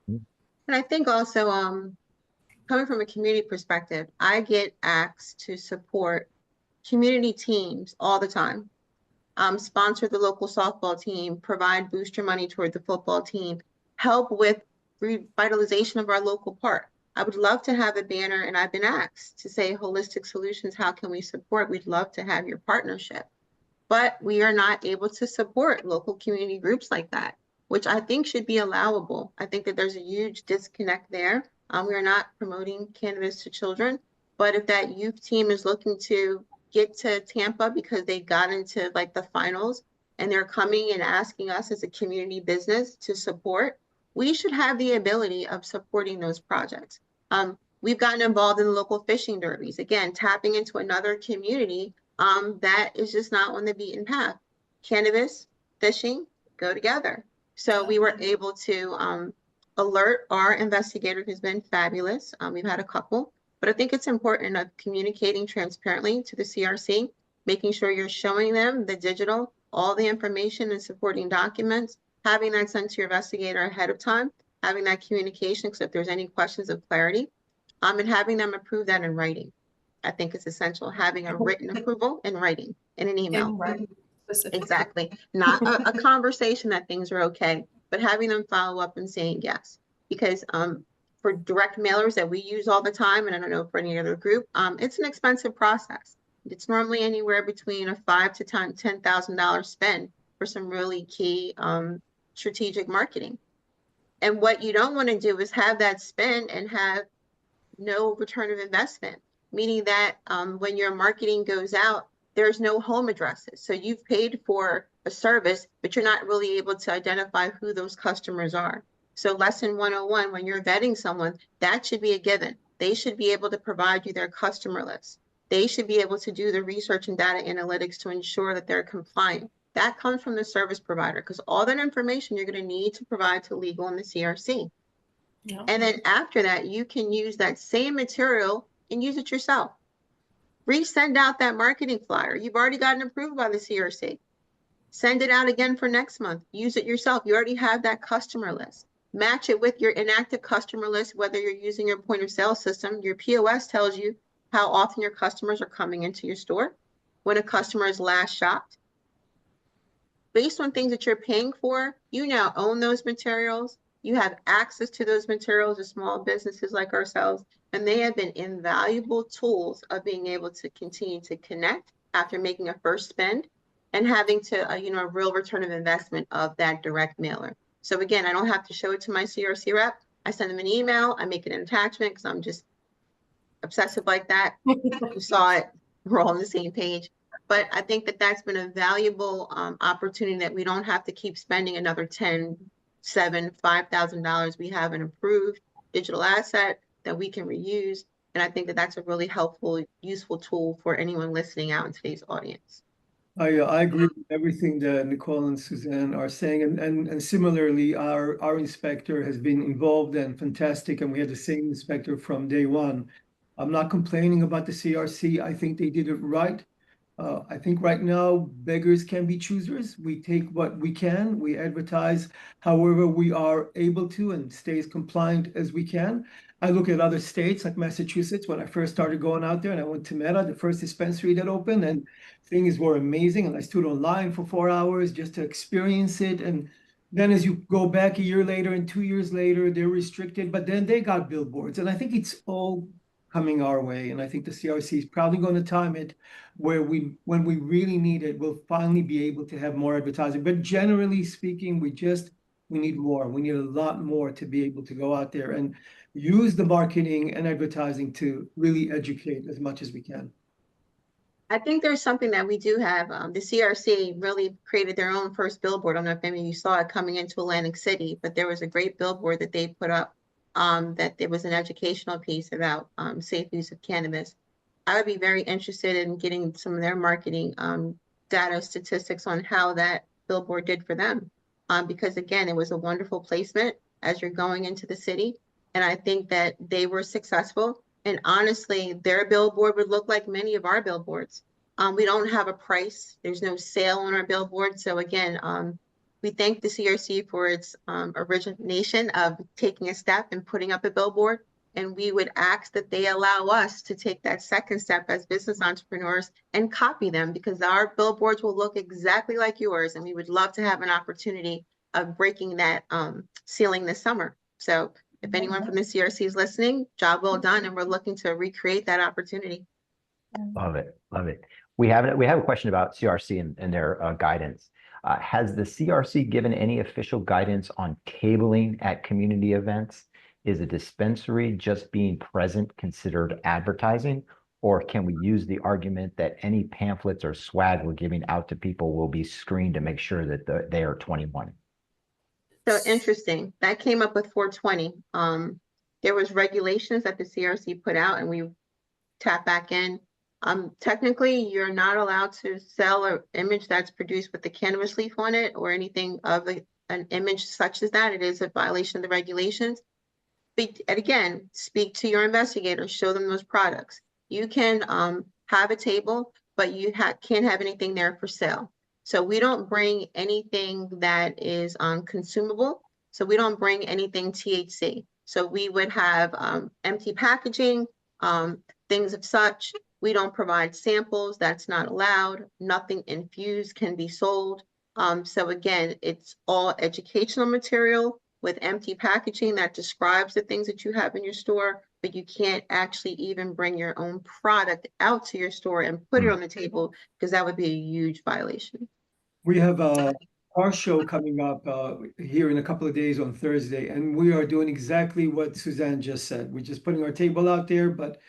Speaker 4: And I think also, coming from a community perspective, I get asked to support community teams all the time. Sponsor the local softball team, provide booster money toward the football team, help with revitalization of our local park. I would love to have a banner, and I've been asked to say Holistic Solutions, how can we support? We'd love to have your partnership. But we are not able to support local community groups like that, which I think should be allowable. I think that there's a huge disconnect there. We are not promoting cannabis to children, but if that youth team is looking to get to Tampa because they got into like the finals and they're coming and asking us as a community business to support, we should have the ability of supporting those projects. We've gotten involved in the local fishing derbies, again, tapping into another community that is just not on the beaten path. Cannabis, fishing go together. So we were able to alert our investigator, who's been fabulous. We've had a couple, but I think it's important of communicating transparently to the CRC, making sure you're showing them the digital, all the information and supporting documents, having that sent to your investigator ahead of time, having that communication, because if there's any questions of clarity, and having them approve that in writing. I think it's essential, having a written approval in writing, in an email.
Speaker 3: In writing specifically.
Speaker 4: Exactly. Not a conversation that things are okay, but having them follow up and saying yes. Because for direct mailers that we use all the time, and I don't know for any other group, it's an expensive process. It's normally anywhere between a $5,000 to $10,000 spend for some really key strategic marketing. And what you don't want to do is have that spend and have no return of investment, meaning that when your marketing goes out, there's no home addresses. So you've paid for a service, but you're not really able to identify who those customers are. So lesson 101, when you're vetting someone, that should be a given. They should be able to provide you their customer list. They should be able to do the research and data analytics to ensure that they're compliant. That comes from the service provider, because all that information you're going to need to provide to legal and the CRC.
Speaker 3: Yeah.
Speaker 4: And then after that, you can use that same material and use it yourself. Resend out that marketing flyer. You've already gotten approved by the CRC. Send it out again for next month. Use it yourself. You already have that customer list. Match it with your inactive customer list, whether you're using your point of sale system. Your POS tells you how often your customers are coming into your store, when a customer is last shopped. Based on things that you're paying for, you now own those materials. You have access to those materials as small businesses like ourselves, and they have been invaluable tools of being able to continue to connect after making a first spend and having to, a real return of investment of that direct mailer. So again, I don't have to show it to my CRC rep. I send them an email. I make it an attachment because I'm just obsessive like that. You saw it. We're all on the same page. But I think that that's been a valuable opportunity that we don't have to keep spending another $10,000, $7,000, $5,000. We have an approved digital asset that we can reuse. And I think that that's a really helpful, useful tool for anyone listening out in today's audience.
Speaker 2: I agree with everything that Nicole and Suzanne are saying. And similarly, our inspector has been involved and fantastic. And we had the same inspector from day one. I'm not complaining about the CRC. I think they did it right. I think right now, beggars can be choosers. We take what we can. We advertise however we are able to and stay as compliant as we can. I look at other states like Massachusetts. When I first started going out there and I went to Meta, the first dispensary that opened, and things were amazing. And I stood online for 4 hours just to experience it. And then as you go back a year later and 2 years later, they're restricted, but then they got billboards. And I think it's all coming our way. And I think the CRC is probably going to time it where when we really need it, we'll finally be able to have more advertising. But generally speaking, we need more. We need a lot more to be able to go out there and use the marketing and advertising to really educate as much as we can.
Speaker 4: I think there's something that we do have. The CRC really created their own first billboard. I don't know if any of you saw it coming into Atlantic City, but there was a great billboard that they put up that there was an educational piece about safe use of cannabis. I would be very interested in getting some of their marketing data statistics on how that billboard did for them. Because again, it was a wonderful placement as you're going into the city. And I think that they were successful. And honestly, their billboard would look like many of our billboards. We don't have a price. There's no sale on our billboard. So again, we thank the CRC for its origination of taking a step and putting up a billboard. And we would ask that they allow us to take that second step as business entrepreneurs and copy them, because our billboards will look exactly like yours. And we would love to have an opportunity of breaking that ceiling this summer. So if anyone from the CRC is listening, job well done. And we're looking to recreate that opportunity.
Speaker 1: Love it. Love it. We have a question about CRC and their guidance. Has the CRC given any official guidance on cabling at community events? Is a dispensary just being present considered advertising? Or can we use the argument that any pamphlets or swag we're giving out to people will be screened to make sure that they are 21?
Speaker 4: So interesting. That came up with 420. There was regulations that the CRC put out, and we tap back in. Technically, you're not allowed to sell an image that's produced with the cannabis leaf on it or anything of an image such as that. It is a violation of the regulations. And again, speak to your investigators, show them those products. You can have a table, but you can't have anything there for sale. So we don't bring anything that is consumable. So we don't bring anything THC. So we would have empty packaging, things of such. We don't provide samples. That's not allowed. Nothing infused can be sold. So again, it's all educational material with empty packaging that describes the things that you have in your store, but you can't actually even bring your own product out to your store and put it on the table, because that would be a huge violation.
Speaker 2: We have our show coming up here in a couple of days on Thursday, and we are doing exactly what Suzanne just said. We're just putting our table out there, but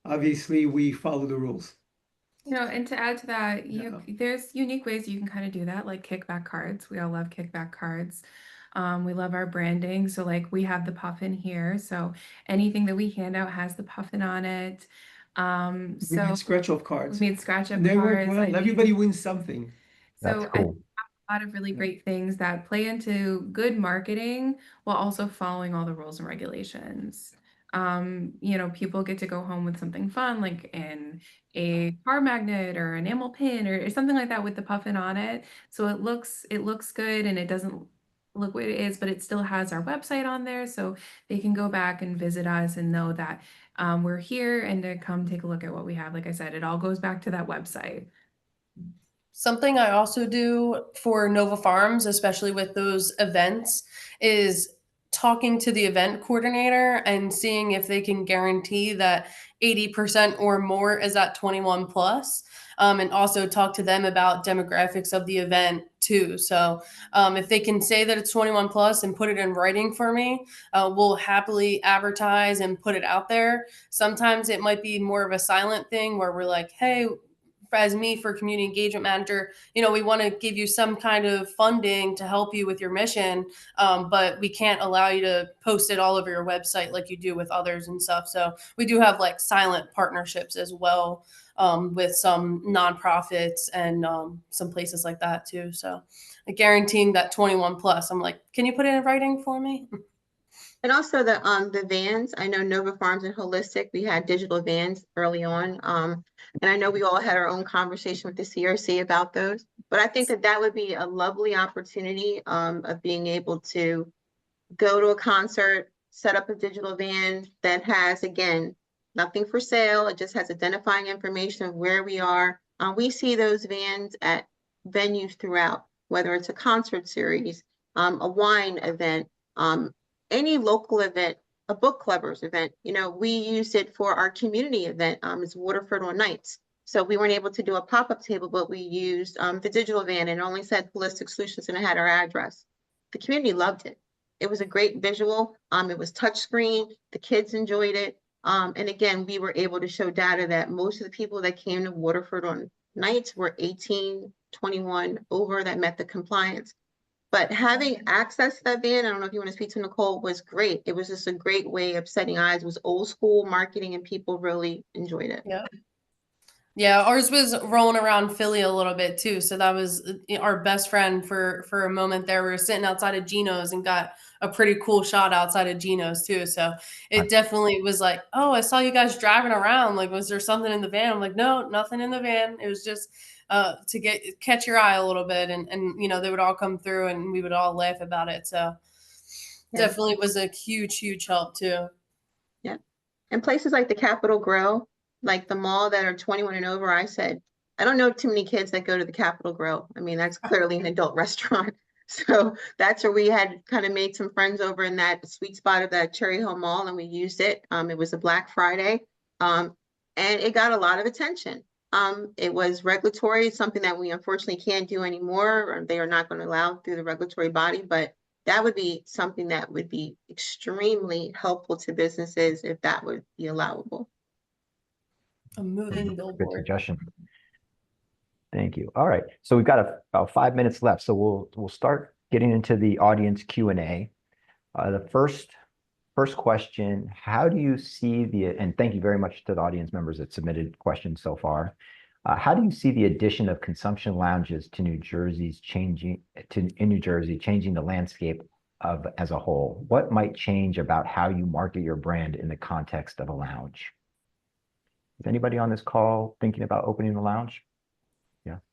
Speaker 2: obviously we follow the rules.
Speaker 5: You know, and to add to that, there's unique ways you can kind of do that, like kickback cards. We all love kickback cards. We love our branding. So like we have the puffin here. So anything that we hand out has the puffin on it.
Speaker 2: We made scratch-off cards.
Speaker 5: We made scratch-off
Speaker 2: They work
Speaker 5: cards.
Speaker 2: well. Everybody wins something.
Speaker 1: That's
Speaker 5: So
Speaker 1: cool.
Speaker 5: a lot of really great things that play into good marketing while also following all the rules and regulations. You know, people get to go home with something fun, like a car magnet or enamel pin or something like that with the puffin on it. So it looks good, and it doesn't look what it is, but it still has our website on there, so they can go back and visit us and know that we're here and to come take a look at what we have. Like I said, it all goes back to that website.
Speaker 3: Something I also do for Nova Farms, especially with those events, is talking to the event coordinator and seeing if they can guarantee that 80% or more is at 21 plus. And also talk to them about demographics of the event too. So if they can say that it's 21 plus and put it in writing for me, we'll happily advertise and put it out there. Sometimes it might be more of a silent thing where we're like, hey, as me for community engagement manager, you know, we want to give you some kind of funding to help you with your mission, but we can't allow you to post it all over your website like you do with others and stuff. So we do have like silent partnerships as well, with some nonprofits and some places like that too. So guaranteeing that 21 plus, I'm like, can you put it in writing for me?
Speaker 4: And also the vans. I know Nova Farms and Holistic, we had digital vans early on. And I know we all had our own conversation with the CRC about those, but I think that that would be a lovely opportunity of being able to go to a concert, set up a digital van that has, again, nothing for sale. It just has identifying information of where we are. We see those vans at venues throughout, whether it's a concert series, a wine event, any local event, a book clubbers event. You know, we used it for our community event. It's Waterford on Nights. So we weren't able to do a pop-up table, but we used the digital van, and it only said Holistic Solutions and it had our address. The community loved it. It was a great visual. It was touchscreen. The kids enjoyed it. And again, we were able to show data that most of the people that came to Waterford on Nights were 18, 21 over, that met the compliance. But having access to that van, I don't know if you want to speak to Nicole, was great. It was just a great way of setting eyes. It was old school marketing and people really enjoyed it.
Speaker 3: Yeah. Yeah, ours was rolling around Philly a little bit too. So that was our best friend for a moment there. We were sitting outside of Geno's and got a pretty cool shot outside of Geno's too. So it definitely was like, oh, I saw you guys driving around. Like, was there something in the van? I'm like, no, nothing in the van. It was just to catch your eye a little bit, and they would all come through and we would all laugh about it. So
Speaker 4: Yeah.
Speaker 3: definitely was a huge help too.
Speaker 4: Yeah. And places like the Capitol Grill, like the mall that are 21 and over, I said, I don't know too many kids that go to the Capitol Grill. I mean, that's clearly an adult restaurant. So that's where we had kind of made some friends over in that sweet spot of that Cherry Hill Mall, and we used it. It was a Black Friday, and it got a lot of attention. It was regulatory, it's something that we unfortunately can't do anymore, or they are not going to allow through the regulatory body, but that would be something that would be extremely helpful to businesses if that would be allowable.
Speaker 3: A moving
Speaker 1: Good
Speaker 3: billboard.
Speaker 1: suggestion. Thank you. All right. So we've got about 5 minutes left. So we'll start getting into the audience Q&A. The first question, how do you see and thank you very much to the audience members that submitted questions so far. How do you see the addition of consumption lounges to New Jersey changing the landscape as a whole? What might change about how you market your brand in the context of a lounge? Is anybody on this call thinking about opening a lounge?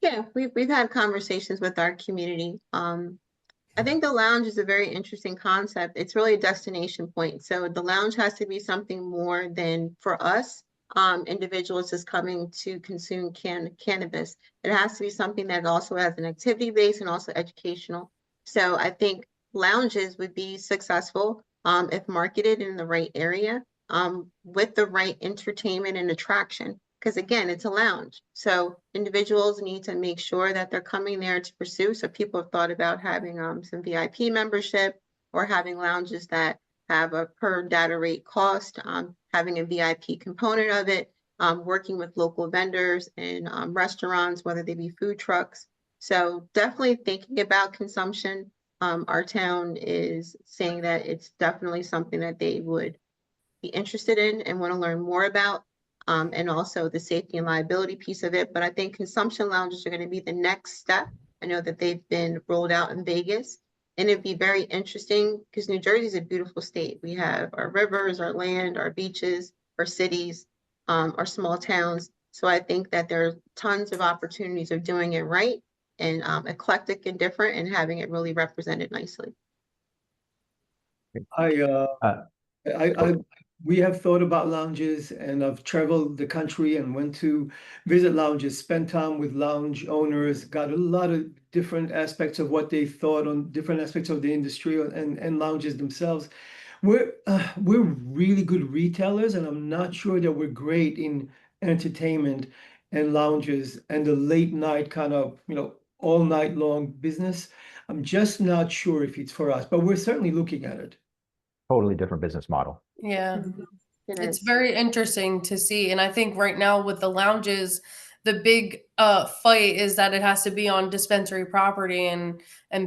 Speaker 4: Yeah, we've had conversations with our community. I think the lounge is a very interesting concept. It's really a destination point. So the lounge has to be something more than for us, individuals just coming to consume cannabis. It has to be something that also has an activity base and also educational. So I think lounges would be successful if marketed in the right area with the right entertainment and attraction. Because again, it's a lounge. So individuals need to make sure that they're coming there to pursue. So people have thought about having some VIP membership or having lounges that have a per data rate cost, having a VIP component of it, working with local vendors and restaurants, whether they be food trucks. So definitely thinking about consumption. Our town is saying that it's definitely something that they would be interested in and want to learn more about. And also the safety and liability piece of it. But I think consumption lounges are going to be the next step. I know that they've been rolled out in Vegas, and it'd be very interesting because New Jersey is a beautiful state. We have our rivers, our land, our beaches, our cities, our small towns. So I think that there are tons of opportunities of doing it right and eclectic and different and having it really represented nicely.
Speaker 2: We have thought about lounges, and I've traveled the country and went to visit lounges, spent time with lounge owners, got a lot of different aspects of what they thought on different aspects of the industry and lounges themselves. We're really good retailers, and I'm not sure that we're great in entertainment and lounges and the late night kind of, all night long business. I'm just not sure if it's for us, but we're certainly looking at it.
Speaker 1: Totally different business model.
Speaker 3: Yeah. It's
Speaker 4: is.
Speaker 3: very interesting to see. And I think right now with the lounges, the big fight is that it has to be on dispensary property, and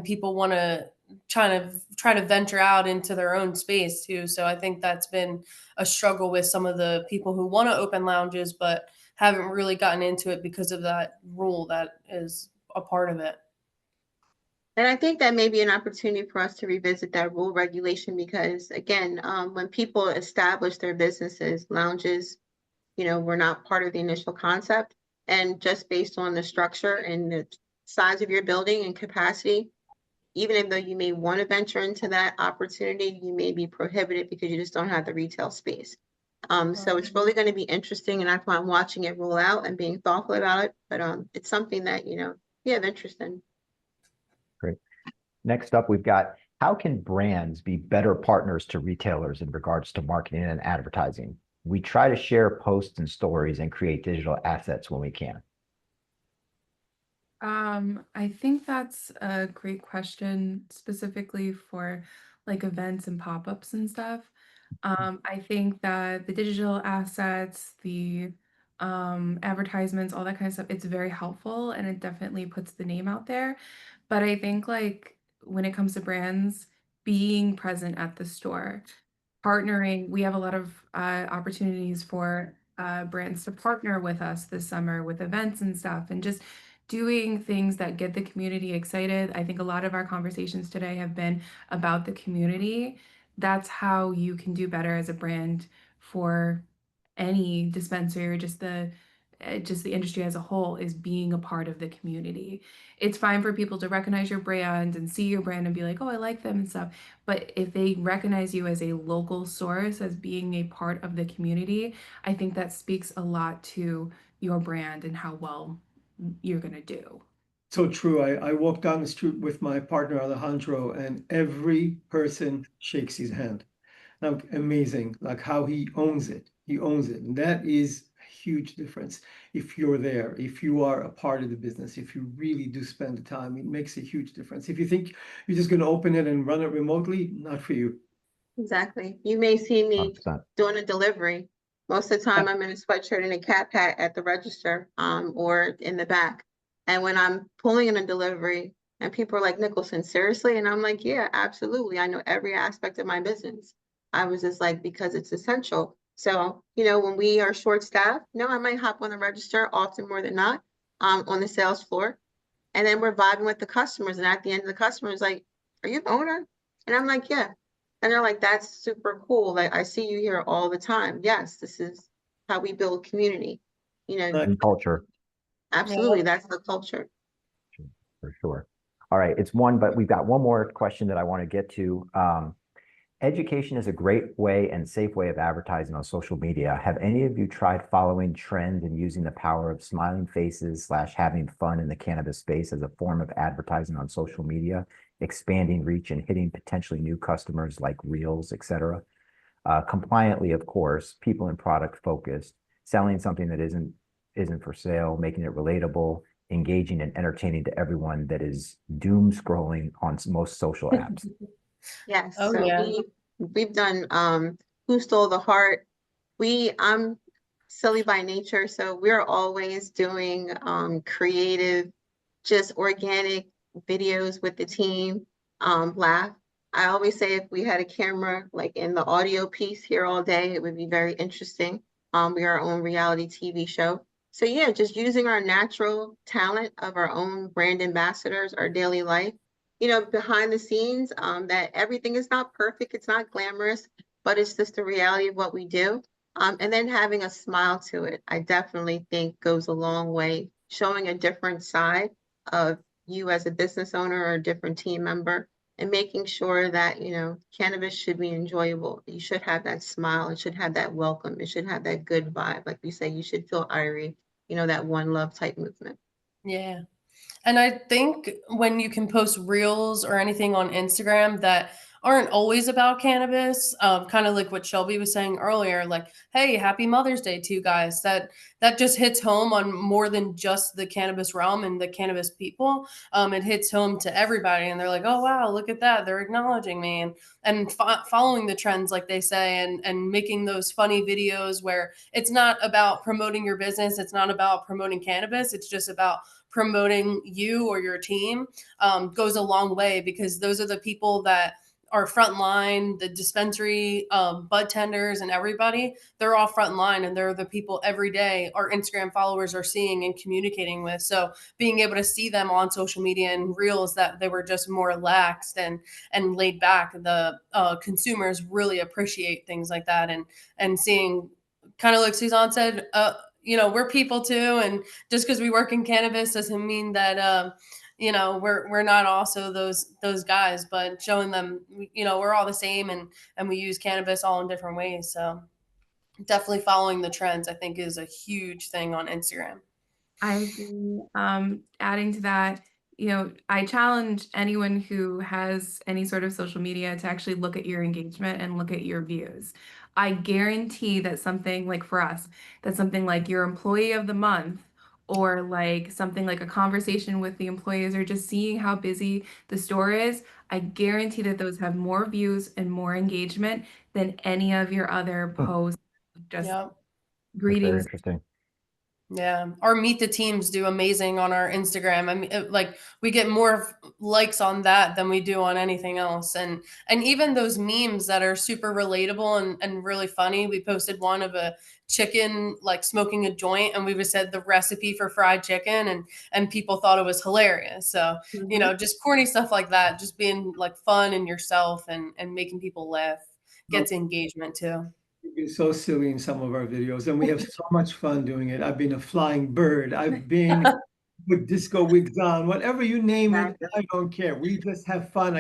Speaker 3: people want to try to venture out into their own space too. So I think that's been a struggle with some of the people who want to open lounges but haven't really gotten into it because of that rule that is a part of it.
Speaker 4: And I think that may be an opportunity for us to revisit that rule regulation because again, when people establish their businesses, lounges, were not part of the initial concept. And just based on the structure and the size of your building and capacity, even though you may want to venture into that opportunity, you may be prohibited because you just don't have the retail space. So it's really going to be interesting, and that's why I'm watching it roll out and being thoughtful about it. But it's something that, we have interest in.
Speaker 1: Great. Next up, we've got, how can brands be better partners to retailers in regards to marketing and advertising? We try to share posts and stories and create digital assets when we can.
Speaker 5: I think that's a great question, specifically for like events and pop-ups and stuff. I think that the digital assets, the advertisements, all that kind of stuff, it's very helpful and it definitely puts the name out there. But I think like when it comes to brands, being present at the store, partnering, we have a lot of opportunities for brands to partner with us this summer with events and stuff, and just doing things that get the community excited. I think a lot of our conversations today have been about the community. That's how you can do better as a brand for any dispensary or just the industry as a whole, is being a part of the community. It's fine for people to recognize your brand and see your brand and be like, oh, I like them and stuff. But if they recognize you as a local source, as being a part of the community, I think that speaks a lot to your brand and how well you're going to do.
Speaker 2: So true. I walk down the street with my partner Alejandro, and every person shakes his hand. Now, amazing, like how he owns it. He owns it. And that is a huge difference. If you're there, if you are a part of the business, if you really do spend the time, it makes a huge difference. If you think you're just going to open it and run it remotely, not for you.
Speaker 4: Exactly. You may see me
Speaker 1: 100%.
Speaker 4: doing a delivery. Most of the time, I'm in a sweatshirt and a cap hat at the register, or in the back. And when I'm pulling in a delivery, and people are like, Nicholson, seriously? And I'm like, yeah, absolutely. I know every aspect of my business. I was just like, because it's essential. So, when we are short-staffed, I might hop on the register often more than not, on the sales floor. And then we're vibing with the customers. And at the end, the customer is like, are you the owner? And I'm like, yeah. And they're like, that's super cool. Like, I see you here all the time. Yes, this is how we build community.
Speaker 2: Nice.
Speaker 1: And culture,
Speaker 4: Absolutely. That's the culture.
Speaker 1: for sure. All right, it's one, but we've got one more question that I want to get to. Education is a great way and safe way of advertising on social media. Have any of you tried following trend and using the power of smiling faces / having fun in the cannabis space as a form of advertising on social media, expanding reach and hitting potentially new customers like Reels, etc.? Compliantly, of course, people and product focused, selling something that isn't for sale, making it relatable, engaging and entertaining to everyone that is doom scrolling on most social apps.
Speaker 4: Yes.
Speaker 3: Oh,
Speaker 4: So
Speaker 3: yeah.
Speaker 4: we've done Who Stole the Heart. I'm silly by nature, so we're always doing creative, just organic videos with the team. Laugh. I always say if we had a camera like in the audio piece here all day, it would be very interesting. We are our own reality TV show. So yeah, just using our natural talent of our own brand ambassadors, our daily life, behind the scenes, that everything is not perfect, it's not glamorous, but it's just the reality of what we do. And then having a smile to it, I definitely think goes a long way, showing a different side of you as a business owner or a different team member, and making sure that, cannabis should be enjoyable. You should have that smile. It should have that welcome. It should have that good vibe. Like we say, you should feel irie, that one love type movement.
Speaker 3: Yeah. And I think when you can post reels or anything on Instagram that aren't always about cannabis, kind of like what Shelby was saying earlier, like, hey, happy Mother's Day to you guys. That just hits home on more than just the cannabis realm and the cannabis people. It hits home to everybody, and they're like, oh wow, look at that. They're acknowledging me and following the trends, like they say, and making those funny videos where it's not about promoting your business. It's not about promoting cannabis. It's just about promoting you or your team, goes a long way, because those are the people that are frontline, the dispensary, bud tenders and everybody, they're all frontline, and they're the people every day our Instagram followers are seeing and communicating with. So being able to see them on social media and reels that they were just more relaxed and laid back, the consumers really appreciate things like that. And seeing, kind of like Suzanne said, we're people too, and just because we work in cannabis doesn't mean that we're not also those guys, but showing them, we're all the same, and we use cannabis all in different ways. So definitely following the trends, I think, is a huge thing on Instagram.
Speaker 5: I agree. Adding to that, I challenge anyone who has any sort of social media to actually look at your engagement and look at your views. I guarantee that something like, for us, that something like your employee of the month, or like something like a conversation with the employees, or just seeing how busy the store is, I guarantee that those have more views and more engagement than any of your other posts. Just
Speaker 3: Yep.
Speaker 1: That's very
Speaker 5: greetings.
Speaker 1: interesting.
Speaker 3: Yeah, our Meet the Teams do amazing on our Instagram. I mean, like we get more likes on that than we do on anything else. And even those memes that are super relatable and really funny. We posted one of a chicken like smoking a joint, and we just said the recipe for fried chicken, and people thought it was hilarious. So you know, just corny stuff like that, just being like fun in yourself and making people laugh gets engagement too.
Speaker 2: We've been so silly in some of our videos, and we have so much fun doing it. I've been a flying bird. I've been with disco wigs on, whatever you name it, I don't care. We just have fun.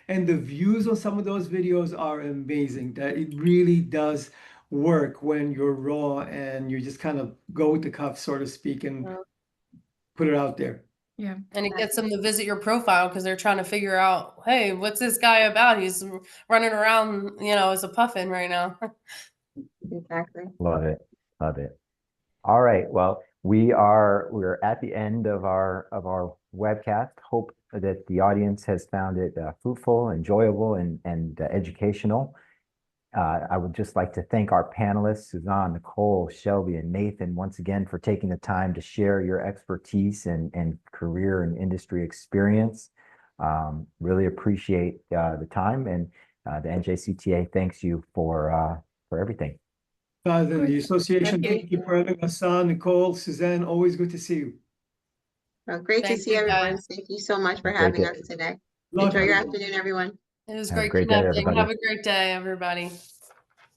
Speaker 2: And the views on some of those videos are amazing. That it really does work when you're raw and you just kind of go with the cuff, so to speak, and put it out there.
Speaker 5: Yeah.
Speaker 3: And it gets them to visit your profile because they're trying to figure out, hey, what's this guy about? He's running around, you know, as a puffin right now.
Speaker 4: Exactly.
Speaker 1: Love it. Love it. All right. Well, we're at the end of our webcast. Hope that the audience has found it fruitful, enjoyable, and educational. I would just like to thank our panelists, Suzanne, Nicole, Shelby, and Nathan, once again for taking the time to share your expertise and career and industry experience. Really appreciate the time, and the NJCTA thanks you for everything.
Speaker 2: And the association,
Speaker 5: Thank you.
Speaker 2: thank you for having us on. Nicole, Suzanne, always good to see you.
Speaker 4: Well, great to
Speaker 3: Thank
Speaker 4: see
Speaker 3: you,
Speaker 4: everyone.
Speaker 3: guys.
Speaker 4: Thank you so much for
Speaker 1: Take
Speaker 4: having
Speaker 1: it.
Speaker 4: us today.
Speaker 2: Love
Speaker 4: Enjoy your
Speaker 2: you.
Speaker 4: afternoon, everyone.
Speaker 3: It was
Speaker 1: Have a
Speaker 3: great
Speaker 1: great day,
Speaker 3: connecting.
Speaker 1: everybody.
Speaker 3: Have a great day, everybody.